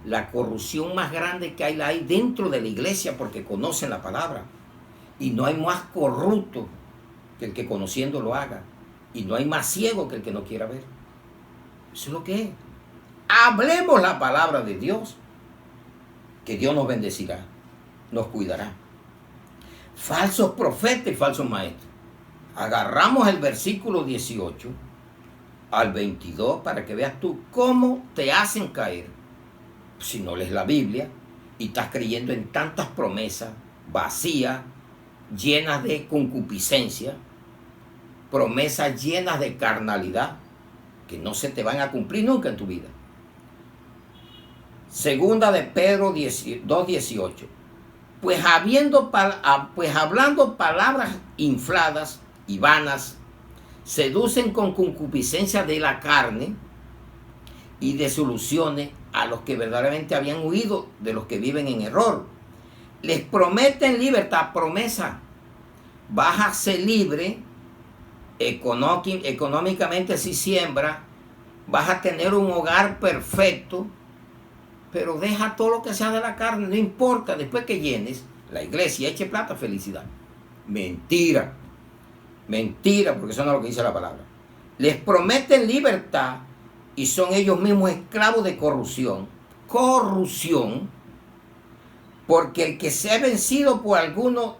La corrupción más grande que hay la hay dentro de la iglesia, porque conocen la palabra. Y no hay más corrupto que el que conociendo lo haga. Y no hay más ciego que el que no quiera ver. Eso es lo que es. Hablemos la palabra de Dios, que Dios nos bendecirá, nos cuidará. Falsos profetas y falsos maestros. Agarramos el versículo 18 al 22 para que veas tú cómo te hacen caer. Si no lees la Biblia y estás creyendo en tantas promesas vacías, llenas de concupiscencia, promesas llenas de carnalidad, que no se te van a cumplir nunca en tu vida. Segunda de Pedro 2:18. Pues hablando palabras infladas y vanas, seducen con concupiscencia de la carne y desilusiones a los que verdaderamente habían huido de los que viven en error. Les prometen libertad, promesa. Vas a ser libre económicamente si siembra, vas a tener un hogar perfecto, pero deja todo lo que sea de la carne, no importa, después que llenes la iglesia, eche plata, felicidad. Mentira, mentira, porque eso no es lo que dice la palabra. Les prometen libertad y son ellos mismos esclavos de corrupción. Corrupción, porque el que sea vencido por alguno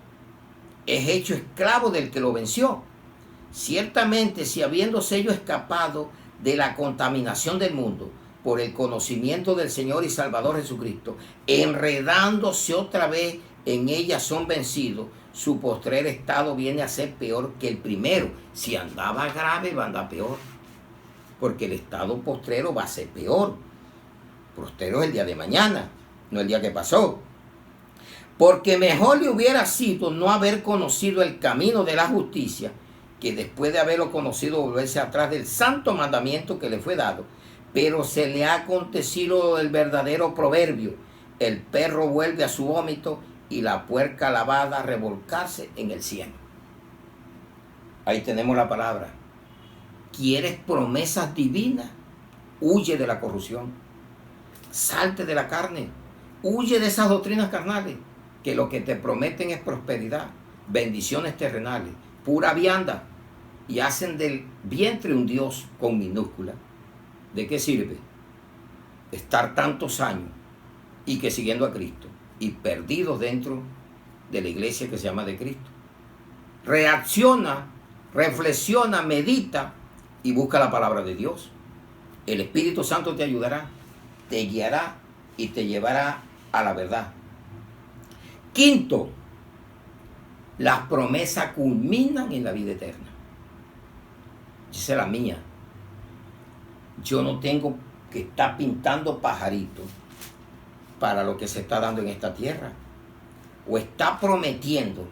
es hecho esclavo del que lo venció. Ciertamente, si habiéndose ellos escapado de la contaminación del mundo por el conocimiento del Señor y Salvador Jesucristo, enredándose otra vez en ella son vencidos, su postrer estado viene a ser peor que el primero. Si andaba grave, va a andar peor, porque el estado postrero va a ser peor. Postrero es el día de mañana, no el día que pasó. Porque mejor le hubiera sido no haber conocido el camino de la justicia, que después de haberlo conocido volverse atrás del santo mandamiento que le fue dado. Pero se le ha acontecido el verdadero proverbio: el perro vuelve a su vómito y la puerca lavada a revolcarse en el cielo. Ahí tenemos la palabra. ¿Quieres promesas divinas? Huye de la corrupción. Salte de la carne. Huye de esas doctrinas carnales, que lo que te prometen es prosperidad, bendiciones terrenales, pura vianda, y hacen del vientre un Dios con minúscula. ¿De qué sirve estar tantos años y que siguiendo a Cristo y perdidos dentro de la iglesia que se llama de Cristo? Reacciona, reflexiona, medita y busca la palabra de Dios. El Espíritu Santo te ayudará, te guiará y te llevará a la verdad. Quinto, las promesas culminan en la vida eterna. Esa es la mía. Yo no tengo que estar pintando pajaritos para lo que se está dando en esta tierra. O está prometiendo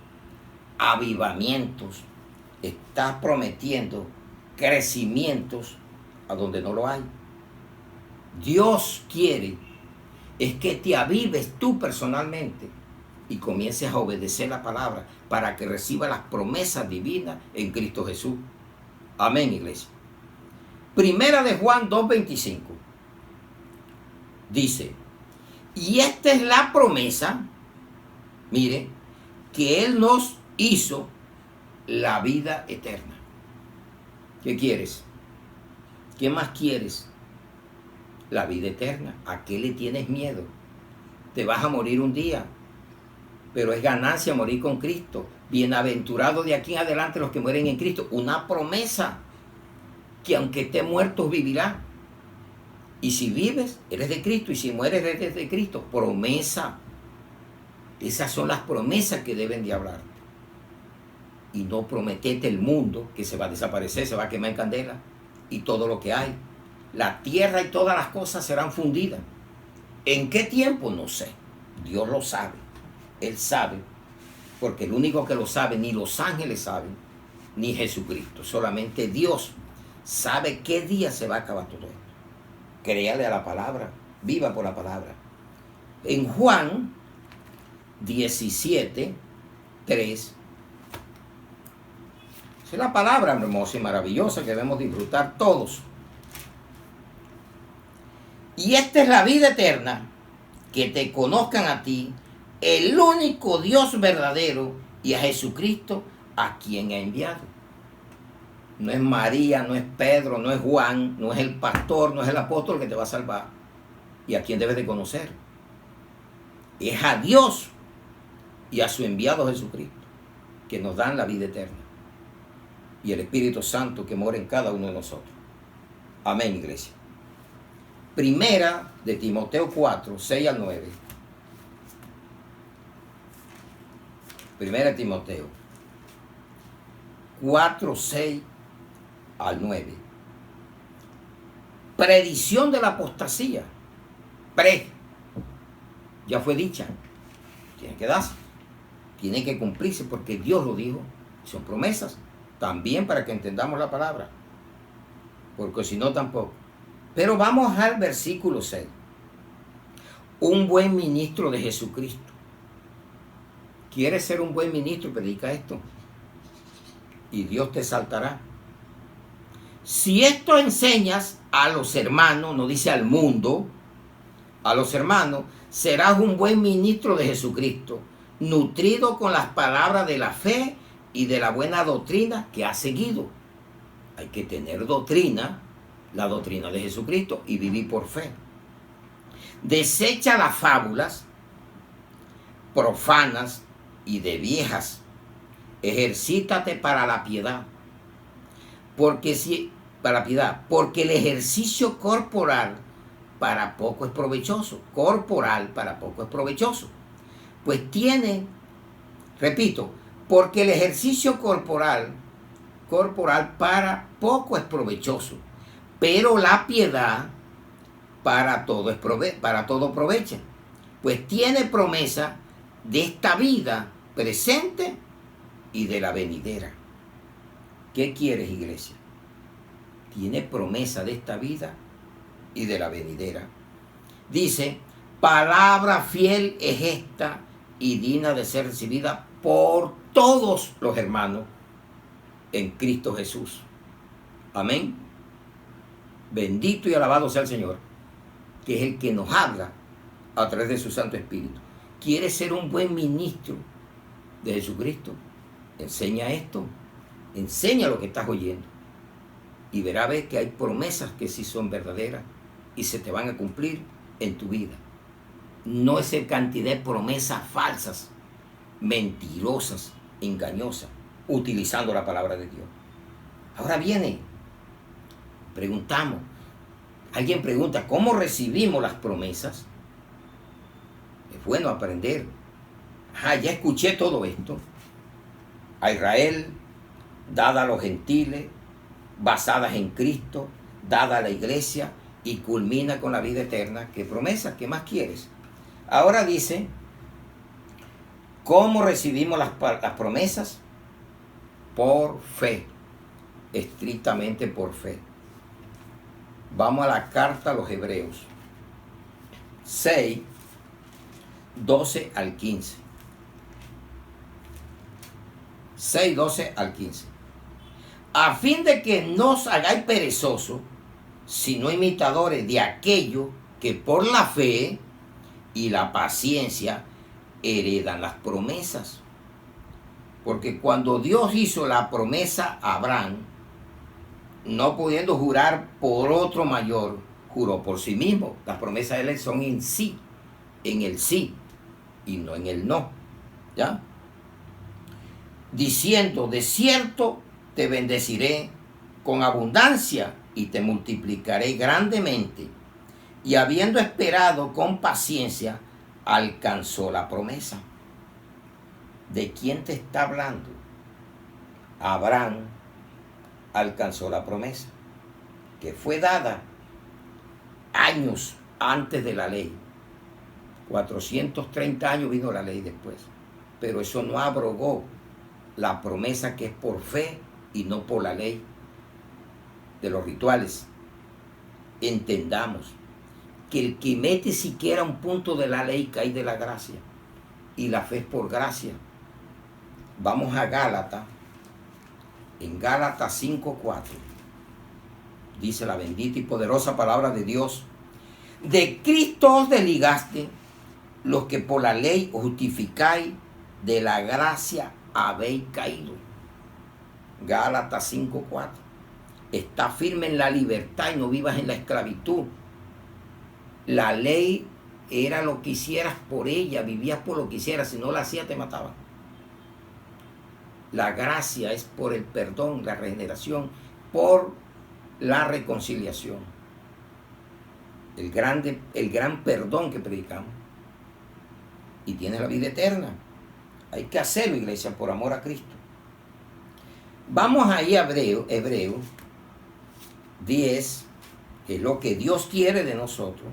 avivamientos, está prometiendo crecimientos a donde no lo hay. Dios quiere es que te avives tú personalmente y comiences a obedecer la palabra para que reciba las promesas divinas en Cristo Jesús. Amén, iglesia. Primera de Juan 2:25 dice: y esta es la promesa, mire, que Él nos hizo, la vida eterna. ¿Qué quieres? ¿Qué más quieres? La vida eterna. ¿A qué le tienes miedo? Te vas a morir un día, pero es ganancia morir con Cristo. Bienaventurados de aquí en adelante los que mueren en Cristo. Una promesa que aunque esté muerto vivirá. Y si vives, eres de Cristo, y si mueres, eres de Cristo. Promesa. Esas son las promesas que deben de hablarte. Y no prometete el mundo que se va a desaparecer, se va a quemar en candela, y todo lo que hay. La tierra y todas las cosas serán fundidas. ¿En qué tiempo? No sé. Dios lo sabe. Él sabe. Porque el único que lo sabe, ni los ángeles saben, ni Jesucristo. Solamente Dios sabe qué día se va a acabar todo esto. Créale a la palabra. Viva por la palabra. En Juan 17:3. Es la palabra hermosa y maravillosa que debemos disfrutar todos. Y esta es la vida eterna, que te conozcan a ti, el único Dios verdadero, y a Jesucristo, a quien ha enviado. No es María, no es Pedro, no es Juan, no es el pastor, no es el apóstol que te va a salvar. ¿Y a quién debes de conocer? Es a Dios y a su enviado Jesucristo, que nos dan la vida eterna. y el Espíritu Santo que mora en cada uno de nosotros. Amén, iglesia. Primera de Timoteo 4, 6 al 9. Primera de Timoteo 4, 6 al 9. Predicción de la apostasía. Ya fue dicha. Tiene que darse. Tiene que cumplirse porque Dios lo dijo. Son promesas. También para que entendamos la palabra. Porque si no, tampoco. Pero vamos al versículo 6. Un buen ministro de Jesucristo. ¿Quieres ser un buen ministro? Predica esto. Y Dios te saltará. Si esto enseñas a los hermanos, no dice al mundo, a los hermanos, serás un buen ministro de Jesucristo, nutrido con las palabras de la fe y de la buena doctrina que has seguido. Hay que tener doctrina, la doctrina de Jesucristo, y vivir por fe. Desecha las fábulas profanas y de viejas. Ejercítate para la piedad. Porque el ejercicio corporal para poco es provechoso. Pues tiene, repito, porque el ejercicio corporal para poco es provechoso, pero la piedad para todo provecha. Pues tiene promesa de esta vida presente y de la venidera. ¿Qué quieres, iglesia? Tiene promesa de esta vida y de la venidera. Dice, palabra fiel es esta y digna de ser recibida por todos los hermanos en Cristo Jesús. Amén. Bendito y alabado sea el Señor, que es el que nos habla a través de su Santo Espíritu. ¿Quieres ser un buen ministro de Jesucristo? Enseña esto. Enseña lo que estás oyendo. Y verás que hay promesas que sí son verdaderas y se te van a cumplir en tu vida. No es el cantidad de promesas falsas, mentirosas, engañosas, utilizando la palabra de Dios. Ahora viene, preguntamos, alguien pregunta, ¿cómo recibimos las promesas? Es bueno aprender. Ya escuché todo esto. A Israel, dada a los gentiles, basadas en Cristo, dada a la iglesia y culmina con la vida eterna. ¿Qué promesa? ¿Qué más quieres? Ahora dice, ¿cómo recibimos las promesas? Por fe, estrictamente por fe. Vamos a la carta a los Hebreos 6, 12 al 15. 6, 12 al 15. A fin de que no os hagáis perezosos, sino imitadores de aquello que por la fe y la paciencia heredan las promesas. Porque cuando Dios hizo la promesa a Abraham, no pudiendo jurar por otro mayor, juró por sí mismo. Las promesas de él son en sí, en el sí y no en el no. ¿Ya? Diciendo, de cierto te bendeciré con abundancia y te multiplicaré grandemente. Y habiendo esperado con paciencia, alcanzó la promesa. ¿De quién te está hablando? Abraham alcanzó la promesa, que fue dada años antes de la ley. 430 años vino la ley después. Pero eso no abrogó la promesa que es por fe y no por la ley de los rituales. Entendamos que el que mete siquiera un punto de la ley cae de la gracia, y la fe es por gracia. Vamos a Gálatas, en Gálatas 5:4, dice la bendita y poderosa palabra de Dios: de Cristo os desligaste, los que por la ley os justificáis, de la gracia habéis caído. Gálatas 5:4. Está firme en la libertad y no vivas en la esclavitud. La ley era lo que hicieras por ella, vivías por lo que hicieras, si no la hacías te mataban. La gracia es por el perdón, la regeneración, por la reconciliación. El gran perdón que predicamos. Y tienes la vida eterna. Hay que hacerlo, iglesia, por amor a Cristo. Vamos ahí a Hebreo 10, que es lo que Dios quiere de nosotros.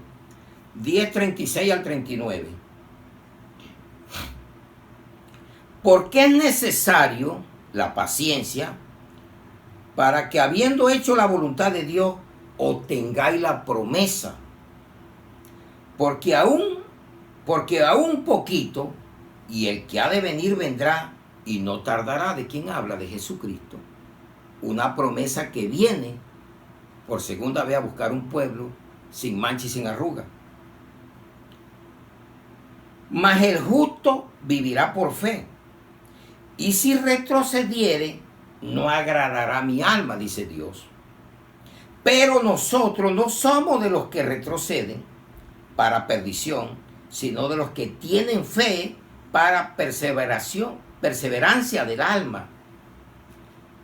10:36 al 39. Porque es necesario la paciencia para que, habiendo hecho la voluntad de Dios, obtengáis la promesa. Porque aún poquito, y el que ha de venir vendrá y no tardará. ¿De quién habla? De Jesucristo. Una promesa que viene por segunda vez a buscar un pueblo sin mancha y sin arruga. Mas el justo vivirá por fe. Y si retrocediere, no agradará a mi alma, dice Dios. Pero nosotros no somos de los que retroceden para perdición, sino de los que tienen fe para perseverancia del alma.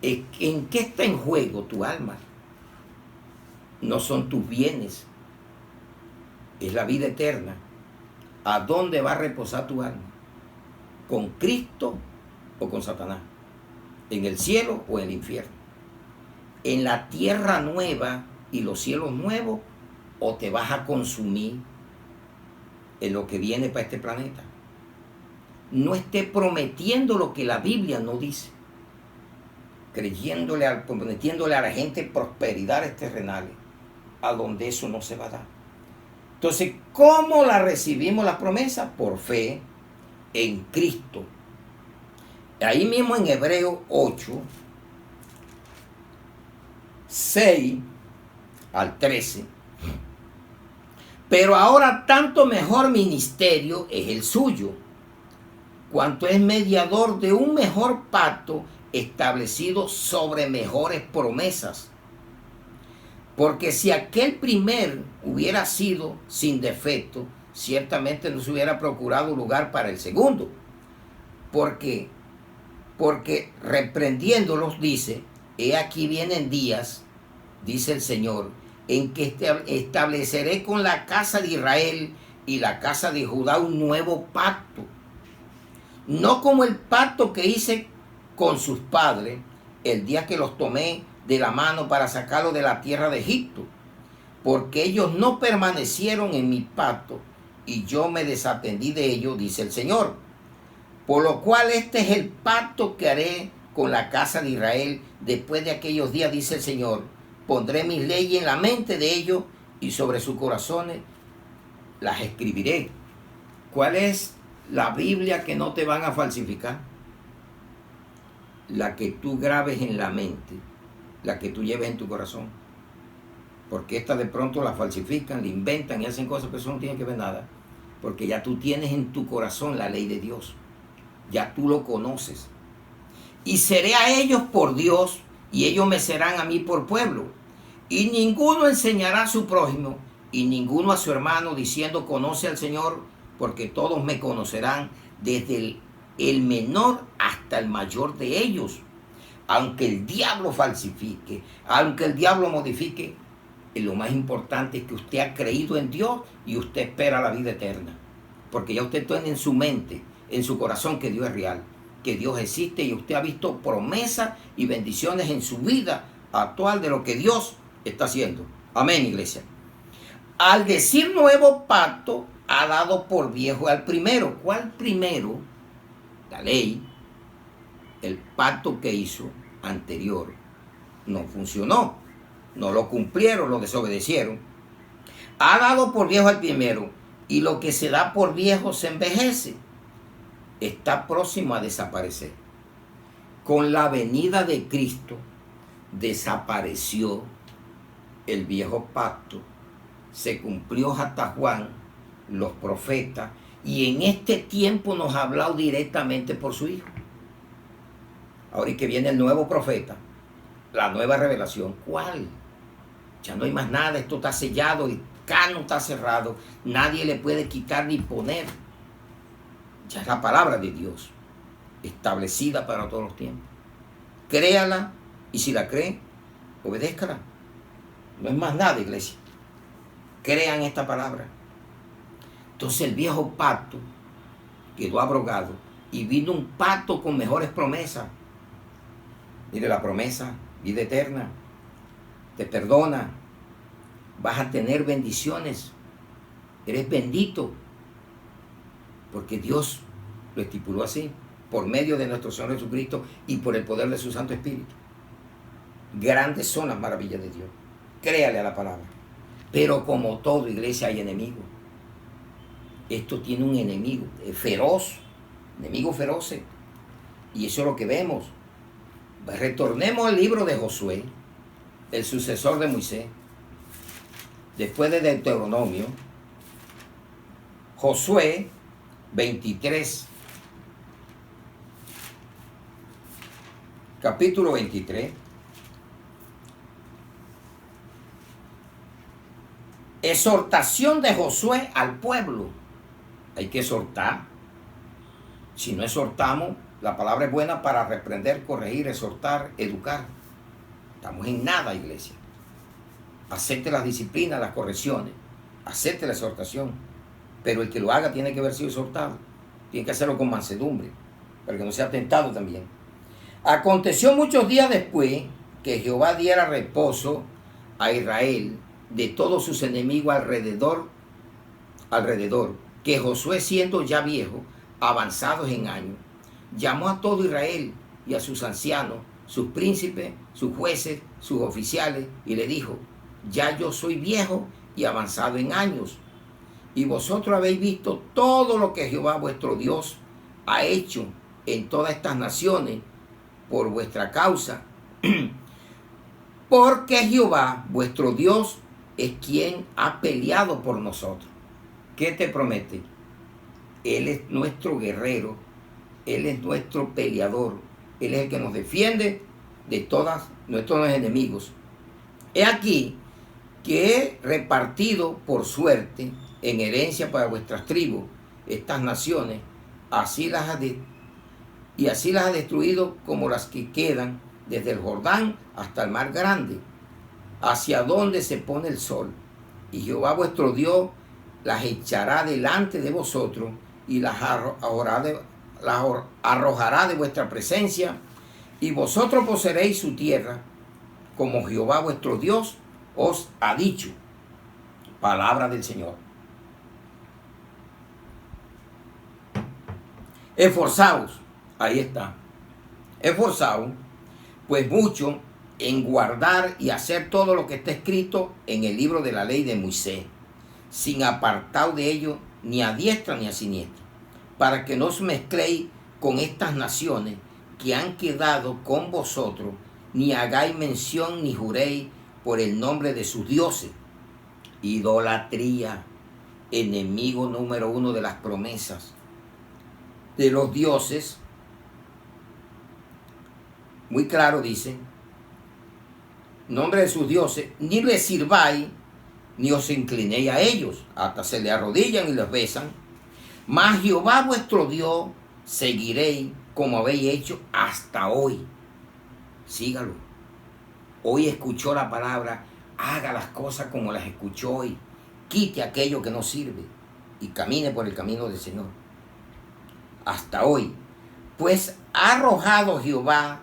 ¿En qué está en juego tu alma? No son tus bienes, es la vida eterna. ¿A dónde va a reposar tu alma? ¿Con Cristo o con Satanás? ¿En el cielo o en el infierno? ¿En la tierra nueva y los cielos nuevos, o te vas a consumir en lo que viene para este planeta? No esté prometiendo lo que la Biblia no dice, prometiéndole a la gente prosperidades terrenales, a donde eso no se va a dar. Entonces, ¿cómo la recibimos la promesa? Por fe en Cristo. Ahí mismo en Hebreo 8, 6 al 13. Pero ahora tanto mejor ministerio es el suyo, cuanto es mediador de un mejor pacto establecido sobre mejores promesas. Porque si aquel primer hubiera sido sin defecto, ciertamente no se hubiera procurado lugar para el segundo. Porque reprendiéndolos dice: he aquí vienen días, dice el Señor, en que estableceré con la casa de Israel y la casa de Judá un nuevo pacto. No como el pacto que hice con sus padres el día que los tomé de la mano para sacarlos de la tierra de Egipto, porque ellos no permanecieron en mi pacto y yo me desatendí de ellos, dice el Señor. Por lo cual este es el pacto que haré con la casa de Israel después de aquellos días, dice el Señor. Pondré mis leyes en la mente de ellos y sobre sus corazones las escribiré. ¿Cuál es la Biblia que no te van a falsificar? La que tú grabes en la mente, la que tú lleves en tu corazón. Porque esta de pronto la falsifican, la inventan y hacen cosas, pero eso no tiene que ver nada. Porque ya tú tienes en tu corazón la ley de Dios. Ya tú lo conoces. Y seré a ellos por Dios, y ellos me serán a mí por pueblo. Y ninguno enseñará a su prójimo, y ninguno a su hermano, diciendo: conoce al Señor, porque todos me conocerán, desde el menor hasta el mayor de ellos. Aunque el diablo falsifique, aunque el diablo modifique, lo más importante es que usted ha creído en Dios y usted espera la vida eterna. Porque ya usted tiene en su mente, en su corazón, que Dios es real, que Dios existe, y usted ha visto promesas y bendiciones en su vida actual de lo que Dios está haciendo. Amén, iglesia. Al decir nuevo pacto, ha dado por viejo al primero. ¿Cuál primero? La ley. El pacto que hizo anterior no funcionó, no lo cumplieron, lo desobedecieron. Ha dado por viejo al primero, y lo que se da por viejo se envejece, está próximo a desaparecer. Con la venida de Cristo desapareció el viejo pacto, se cumplió hasta Juan, los profetas, y en este tiempo nos ha hablado directamente por su Hijo. Ahora que viene el nuevo profeta, la nueva revelación. ¿Cuál? Ya no hay más nada, esto está sellado, el canon está cerrado, nadie le puede quitar ni poner. Ya es la palabra de Dios. establecida para todos los tiempos. Créala y si la cree, obedézcala. No es más nada, iglesia. Crean esta palabra. Entonces el viejo pacto quedó abrogado y vino un pacto con mejores promesas. Mire la promesa, vida eterna, te perdona, vas a tener bendiciones, eres bendito, porque Dios lo estipuló así, por medio de nuestro Señor Jesucristo y por el poder de su Santo Espíritu. Grandes son las maravillas de Dios. Créale a la palabra. Pero como todo, iglesia, hay enemigos. Esto tiene un enemigo feroz, enemigos feroces. Y eso es lo que vemos. Retornemos al libro de Josué, el sucesor de Moisés. Después de Deuteronomio, Josué 23, capítulo 23. Exhortación de Josué al pueblo. Hay que exhortar. Si no exhortamos, la palabra es buena para reprender, corregir, exhortar, educar. Estamos en nada, iglesia. Acepte las disciplinas, las correcciones. Acepte la exhortación. Pero el que lo haga tiene que haber sido exhortado. Tiene que hacerlo con mansedumbre, para que no sea tentado también. Aconteció muchos días después que Jehová diera reposo a Israel de todos sus enemigos alrededor, que Josué, siendo ya viejo, avanzados en años, llamó a todo Israel y a sus ancianos, sus príncipes, sus jueces, sus oficiales, y le dijo: ya yo soy viejo y avanzado en años, y vosotros habéis visto todo lo que Jehová vuestro Dios ha hecho en todas estas naciones por vuestra causa, porque Jehová vuestro Dios es quien ha peleado por nosotros. ¿Qué te promete? Él es nuestro guerrero, Él es nuestro peleador, Él es el que nos defiende de todos nuestros enemigos. He aquí que he repartido por suerte en herencia para vuestras tribus estas naciones, así las ha destruido como las que quedan desde el Jordán hasta el mar grande, hacia donde se pone el sol. Y Jehová vuestro Dios las echará delante de vosotros y las arrojará de vuestra presencia, y vosotros poseeréis su tierra, como Jehová vuestro Dios os ha dicho. Palabra del Señor. Esforzaos, ahí está. Esforzaos, pues mucho, en guardar y hacer todo lo que está escrito en el libro de la ley de Moisés, sin apartaos de ello ni a diestra ni a siniestra, para que no os mezcléis con estas naciones que han quedado con vosotros, ni hagáis mención ni juréis por el nombre de sus dioses. Idolatría, enemigo número uno de las promesas de los dioses. Muy claro dice: nombre de sus dioses, ni les sirváis, ni os inclinéis a ellos, hasta se le arrodillan y les besan. Mas Jehová vuestro Dios seguiréis como habéis hecho hasta hoy. Sígalo. Hoy escuchó la palabra, haga las cosas como las escuchó hoy. Quite aquello que no sirve y camine por el camino del Señor. Hasta hoy. Pues ha arrojado Jehová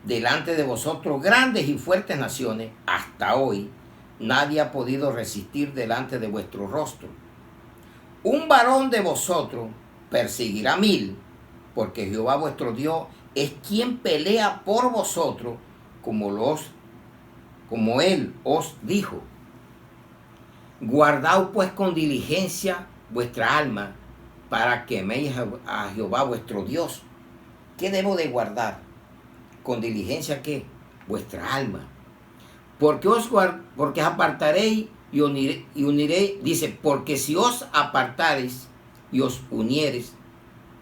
delante de vosotros grandes y fuertes naciones. Hasta hoy nadie ha podido resistir delante de vuestro rostro. Un varón de vosotros perseguirá 1000, porque Jehová vuestro Dios es quien pelea por vosotros, como él os dijo. Guardaos pues con diligencia vuestra alma, para que améis a Jehová vuestro Dios. ¿Qué debo de guardar? Con diligencia, ¿qué? Vuestra alma. Porque os apartaréis y uniréis, dice, porque si os apartareis y os uniereis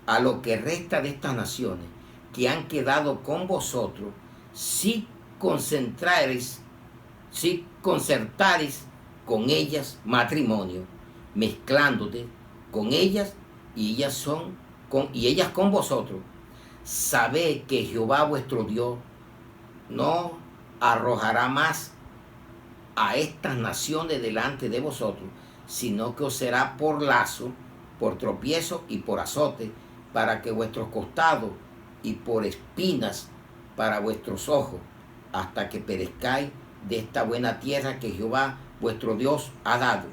a lo que resta de estas naciones que han quedado con vosotros, si concertareis con ellas matrimonio, mezclándote con ellas y ellas con vosotros, sabed que Jehová vuestro Dios no arrojará más a estas naciones delante de vosotros, sino que os será por lazo, por tropiezo y por azote, para que vuestros costados, y por espinas para vuestros ojos, hasta que perezcáis de esta buena tierra que Jehová vuestro Dios ha dado.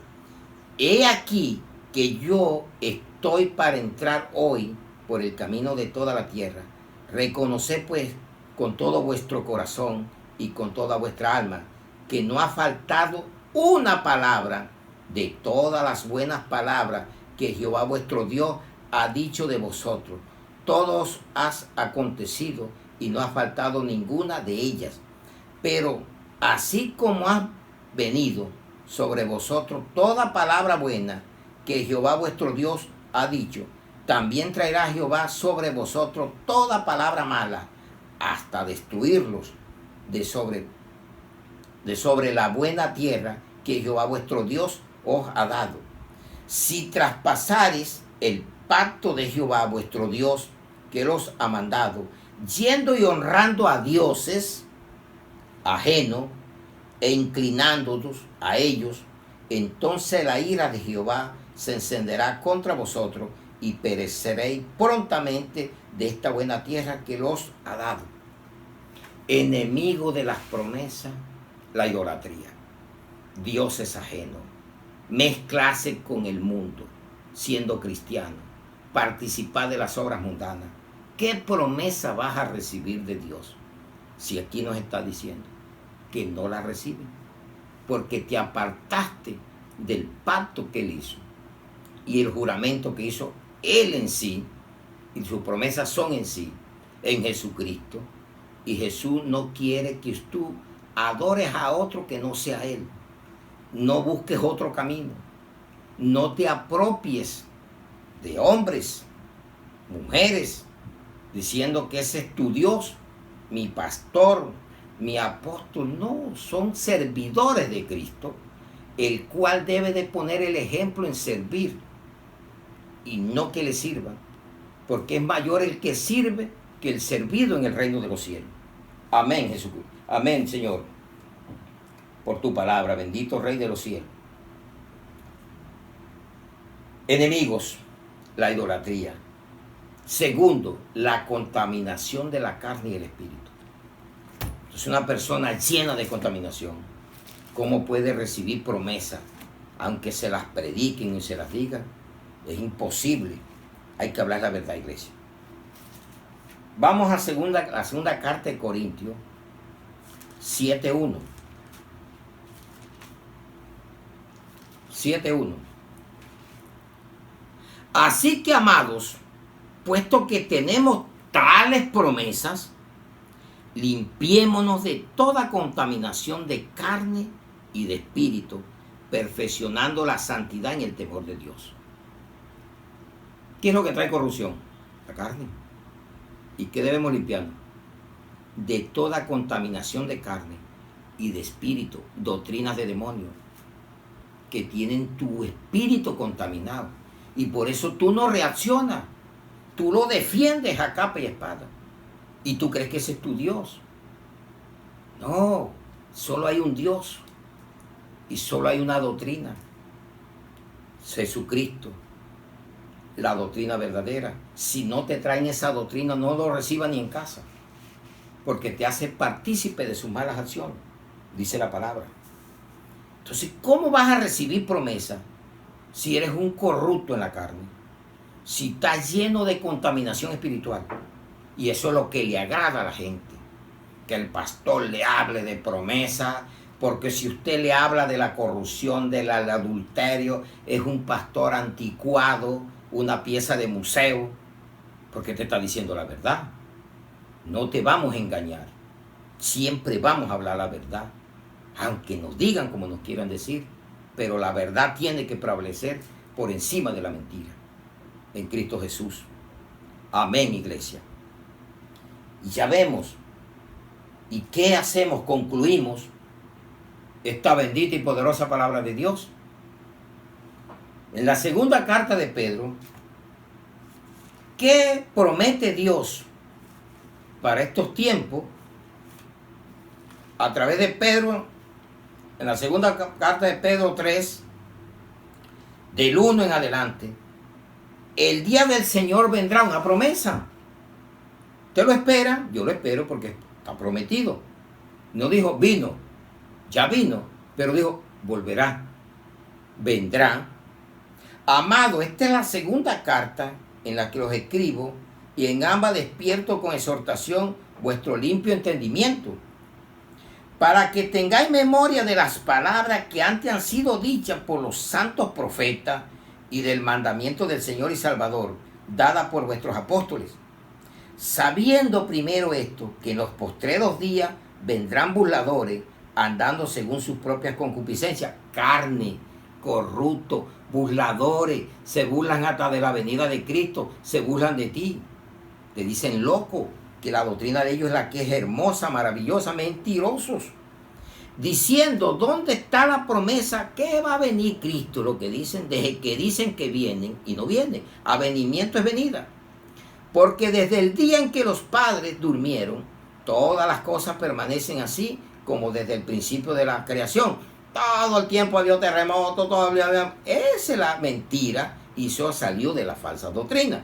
He aquí que yo estoy para entrar hoy por el camino de toda la tierra. Reconoced pues con todo vuestro corazón y con toda vuestra alma que no ha faltado una palabra de todas las buenas palabras que Jehová vuestro Dios ha dicho de vosotros. Todos has acontecido y no ha faltado ninguna de ellas. Pero así como ha venido sobre vosotros toda palabra buena que Jehová vuestro Dios ha dicho, también traerá Jehová sobre vosotros toda palabra mala, hasta destruirlos de sobre la buena tierra que Jehová vuestro Dios os ha dado. Si traspasares el pacto de Jehová vuestro Dios que los ha mandado, yendo y honrando a dioses ajenos e inclinándoos a ellos, entonces la ira de Jehová se encenderá contra vosotros y pereceréis prontamente de esta buena tierra que los ha dado. Enemigo de las promesas, la idolatría, dioses ajenos, mezclarse con el mundo, siendo cristiano, participar de las obras mundanas. ¿Qué promesa vas a recibir de Dios? Si aquí nos está diciendo que no la reciben, porque te apartaste del pacto que Él hizo y el juramento que hizo Él en sí, y sus promesas son en sí, en Jesucristo. Y Jesús no quiere que tú adores a otro que no sea Él. No busques otro camino. No te apropies de hombres, mujeres, diciendo que ese es tu Dios, mi pastor, mi apóstol. No, son servidores de Cristo, el cual debe de poner el ejemplo en servir y no que le sirvan, porque es mayor el que sirve que el servido en el reino de los cielos. Amén, Jesucristo. Amén, Señor, por tu palabra. Bendito Rey de los cielos. Enemigos, la idolatría. Segundo, la contaminación de la carne y el espíritu. Entonces, una persona llena de contaminación, ¿cómo puede recibir promesas? Aunque se las prediquen y se las digan, es imposible. Hay que hablar la verdad, iglesia. Vamos a la segunda carta de Corintios 7:1. 7:1. Así que, amados, puesto que tenemos tales promesas, limpiémonos de toda contaminación de carne y de espíritu, perfeccionando la santidad en el temor de Dios. ¿Qué es lo que trae corrupción? La carne. ¿Y qué debemos limpiar? De toda contaminación de carne y de espíritu, doctrinas de demonios que tienen tu espíritu contaminado. Y por eso tú no reaccionas. Tú lo defiendes a capa y espada. Y tú crees que ese es tu Dios. No, solo hay un Dios. Y solo hay una doctrina. Jesucristo. La doctrina verdadera. Si no te traen esa doctrina, no lo recibas ni en casa. Porque te hace partícipe de sus malas acciones. Dice la palabra. Entonces, ¿cómo vas a recibir promesa si eres un corrupto en la carne? Si estás lleno de contaminación espiritual. Y eso es lo que le agrada a la gente. Que el pastor le hable de promesa. Porque si usted le habla de la corrupción, del adulterio, es un pastor anticuado, una pieza de museo. Porque te está diciendo la verdad. No te vamos a engañar. Siempre vamos a hablar la verdad. Aunque nos digan como nos quieran decir. Pero la verdad tiene que prevalecer por encima de la mentira. En Cristo Jesús. Amén, iglesia. Y ya vemos. ¿Y qué hacemos? Concluimos esta bendita y poderosa palabra de Dios. En la segunda carta de Pedro, ¿qué promete Dios para estos tiempos, a través de Pedro, en la segunda carta de Pedro 3, del 1 en adelante, el día del Señor vendrá, una promesa. ¿Usted lo espera? Yo lo espero porque está prometido. No dijo vino, ya vino, pero dijo volverá, vendrá. Amado, esta es la segunda carta en la que los escribo, y en ambas despierto con exhortación vuestro limpio entendimiento, para que tengáis memoria de las palabras que antes han sido dichas por los santos profetas y del mandamiento del Señor y Salvador, dada por vuestros apóstoles. Sabiendo primero esto, que en los postreros días vendrán burladores, andando según sus propias concupiscencias, carne, corruptos, burladores, se burlan hasta de la venida de Cristo, se burlan de ti. Te dicen loco, que la doctrina de ellos es la que es hermosa, maravillosa, mentirosos. Diciendo, ¿dónde está la promesa que va a venir Cristo? Lo que dicen, desde que dicen que vienen y no vienen. Avenimiento es venida. Porque desde el día en que los padres durmieron, todas las cosas permanecen así como desde el principio de la creación. Todo el tiempo había terremoto, esa es la mentira, y eso salió de la falsa doctrina.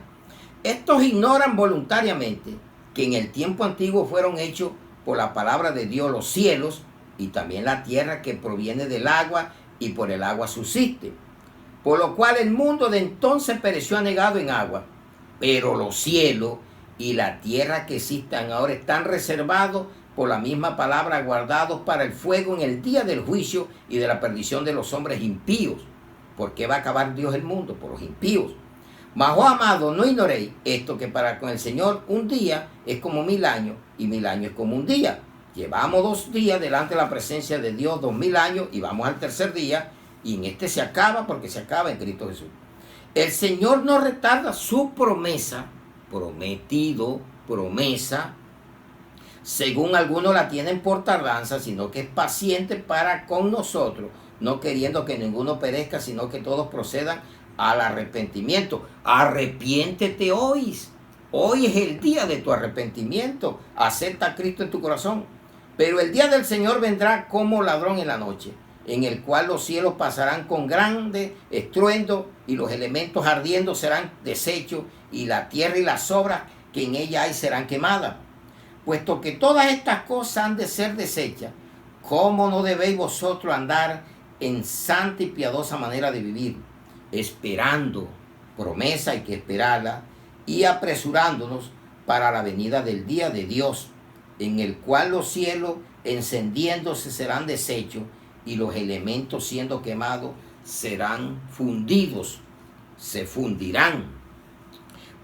Estos ignoran voluntariamente que en el tiempo antiguo fueron hechos por la palabra de Dios los cielos y también la tierra que proviene del agua y por el agua subsiste. Por lo cual el mundo de entonces pereció anegado en agua, pero los cielos y la tierra que existen ahora están reservados por la misma palabra, guardados para el fuego en el día del juicio y de la perdición de los hombres impíos. ¿Por qué va a acabar Dios el mundo? Por los impíos. Mas, oh amado, no ignoréis esto, que para con el Señor un día es como 1000 años, y 1000 años es como un día. Llevamos 2 días delante de la presencia de Dios, 2000 años, y vamos al tercer día, y en este se acaba, porque se acaba en Cristo Jesús. El Señor no retarda su promesa, promesa, según algunos la tienen por tardanza, sino que es paciente para con nosotros, no queriendo que ninguno perezca, sino que todos procedan al arrepentimiento. Arrepiéntete hoy. Hoy es el día de tu arrepentimiento. Acepta a Cristo en tu corazón. Pero el día del Señor vendrá como ladrón en la noche, en el cual los cielos pasarán con grande estruendo, y los elementos ardiendo serán deshechos, y la tierra y las obras que en ella hay serán quemadas. Puesto que todas estas cosas han de ser deshechas, ¿cómo no debéis vosotros andar en santa y piadosa manera de vivir, esperando promesa, hay que esperarla, y apresurándonos para la venida del día de Dios, en el cual los cielos encendiéndose serán deshechos, y los elementos siendo quemados serán fundidos, se fundirán.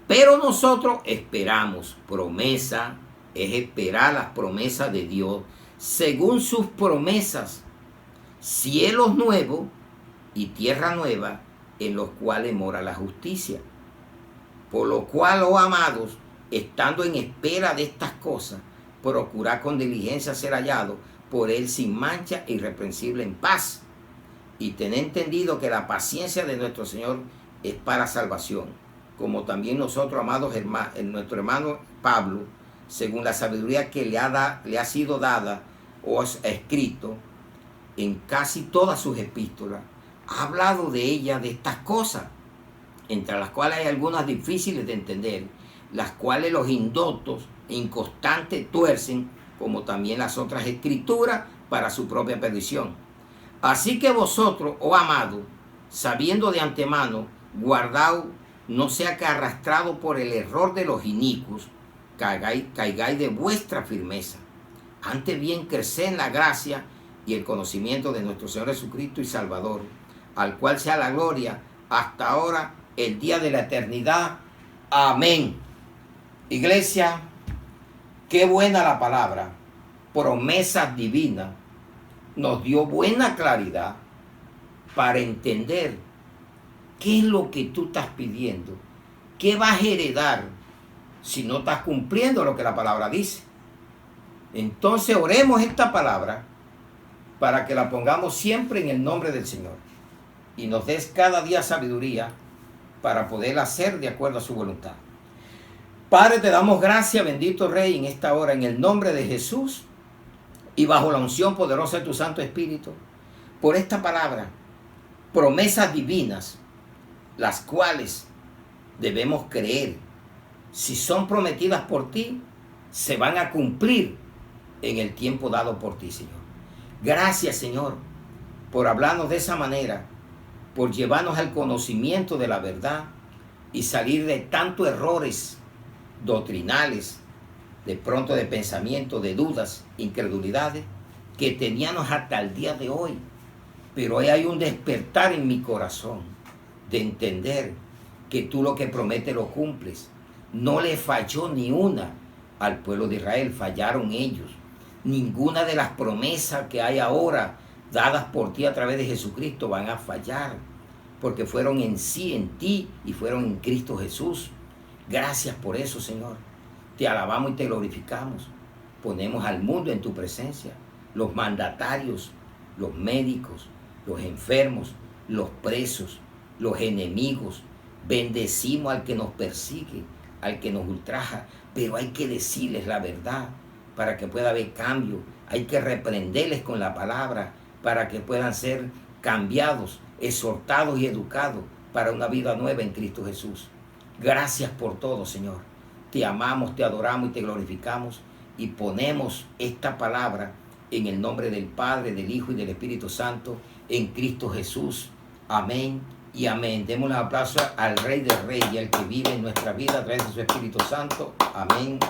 Pero nosotros esperamos promesa, es esperar las promesas de Dios, según sus promesas, cielos nuevos y tierra nueva, en los cuales mora la justicia. Por lo cual, oh amados, estando en espera de estas cosas, procurad con diligencia ser hallados por él sin mancha e irreprensible en paz. Y tened entendido que la paciencia de nuestro Señor es para salvación, como también nosotros, amados hermanos, nuestro hermano Pablo, según la sabiduría que le ha sido dada, os ha escrito en casi todas sus epístolas, ha hablado de ella, de estas cosas, entre las cuales hay algunas difíciles de entender, las cuales los indoctos e inconstantes tuercen, como también las otras escrituras, para su propia perdición. Así que vosotros, oh amados, sabiendo de antemano, guardaos, no sea que arrastrado por el error de los inicuos, caigáis de vuestra firmeza. Antes bien, creced en la gracia y el conocimiento de nuestro Señor Jesucristo y Salvador, al cual sea la gloria hasta ahora, el día de la eternidad. Amén. Iglesia, qué buena la palabra, promesas divinas, nos dio buena claridad para entender qué es lo que tú estás pidiendo, qué vas a heredar si no estás cumpliendo lo que la palabra dice. Entonces oremos esta palabra para que la pongamos siempre en el nombre del Señor y nos des cada día sabiduría para poder hacer de acuerdo a su voluntad. Padre, te damos gracias, bendito Rey, en esta hora, en el nombre de Jesús y bajo la unción poderosa de tu Santo Espíritu, por esta palabra, promesas divinas, las cuales debemos creer. Si son prometidas por ti, se van a cumplir en el tiempo dado por ti, Señor. Gracias, Señor, por hablarnos de esa manera, por llevarnos al conocimiento de la verdad y salir de tantos errores doctrinales, de pronto de pensamiento, de dudas, incredulidades, que teníamos hasta el día de hoy. Pero hoy hay un despertar en mi corazón de entender que tú lo que prometes lo cumples. No le falló ni una al pueblo de Israel, fallaron ellos. Ninguna de las promesas que hay ahora dadas por ti a través de Jesucristo van a fallar, porque fueron en sí, en ti, y fueron en Cristo Jesús. Gracias por eso, Señor. Te alabamos y te glorificamos. Ponemos al mundo en tu presencia, los mandatarios, los médicos, los enfermos, los presos, los enemigos. Bendecimos al que nos persigue, al que nos ultraja, pero hay que decirles la verdad para que pueda haber cambio. Hay que reprenderles con la palabra para que puedan ser cambiados, exhortados y educados para una vida nueva en Cristo Jesús. Gracias por todo, Señor. Te amamos, te adoramos y te glorificamos y ponemos esta palabra en el nombre del Padre, del Hijo y del Espíritu Santo en Cristo Jesús. Amén y amén. Demos un aplauso al Rey de Reyes y al que vive en nuestra vida a través de su Espíritu Santo. Amén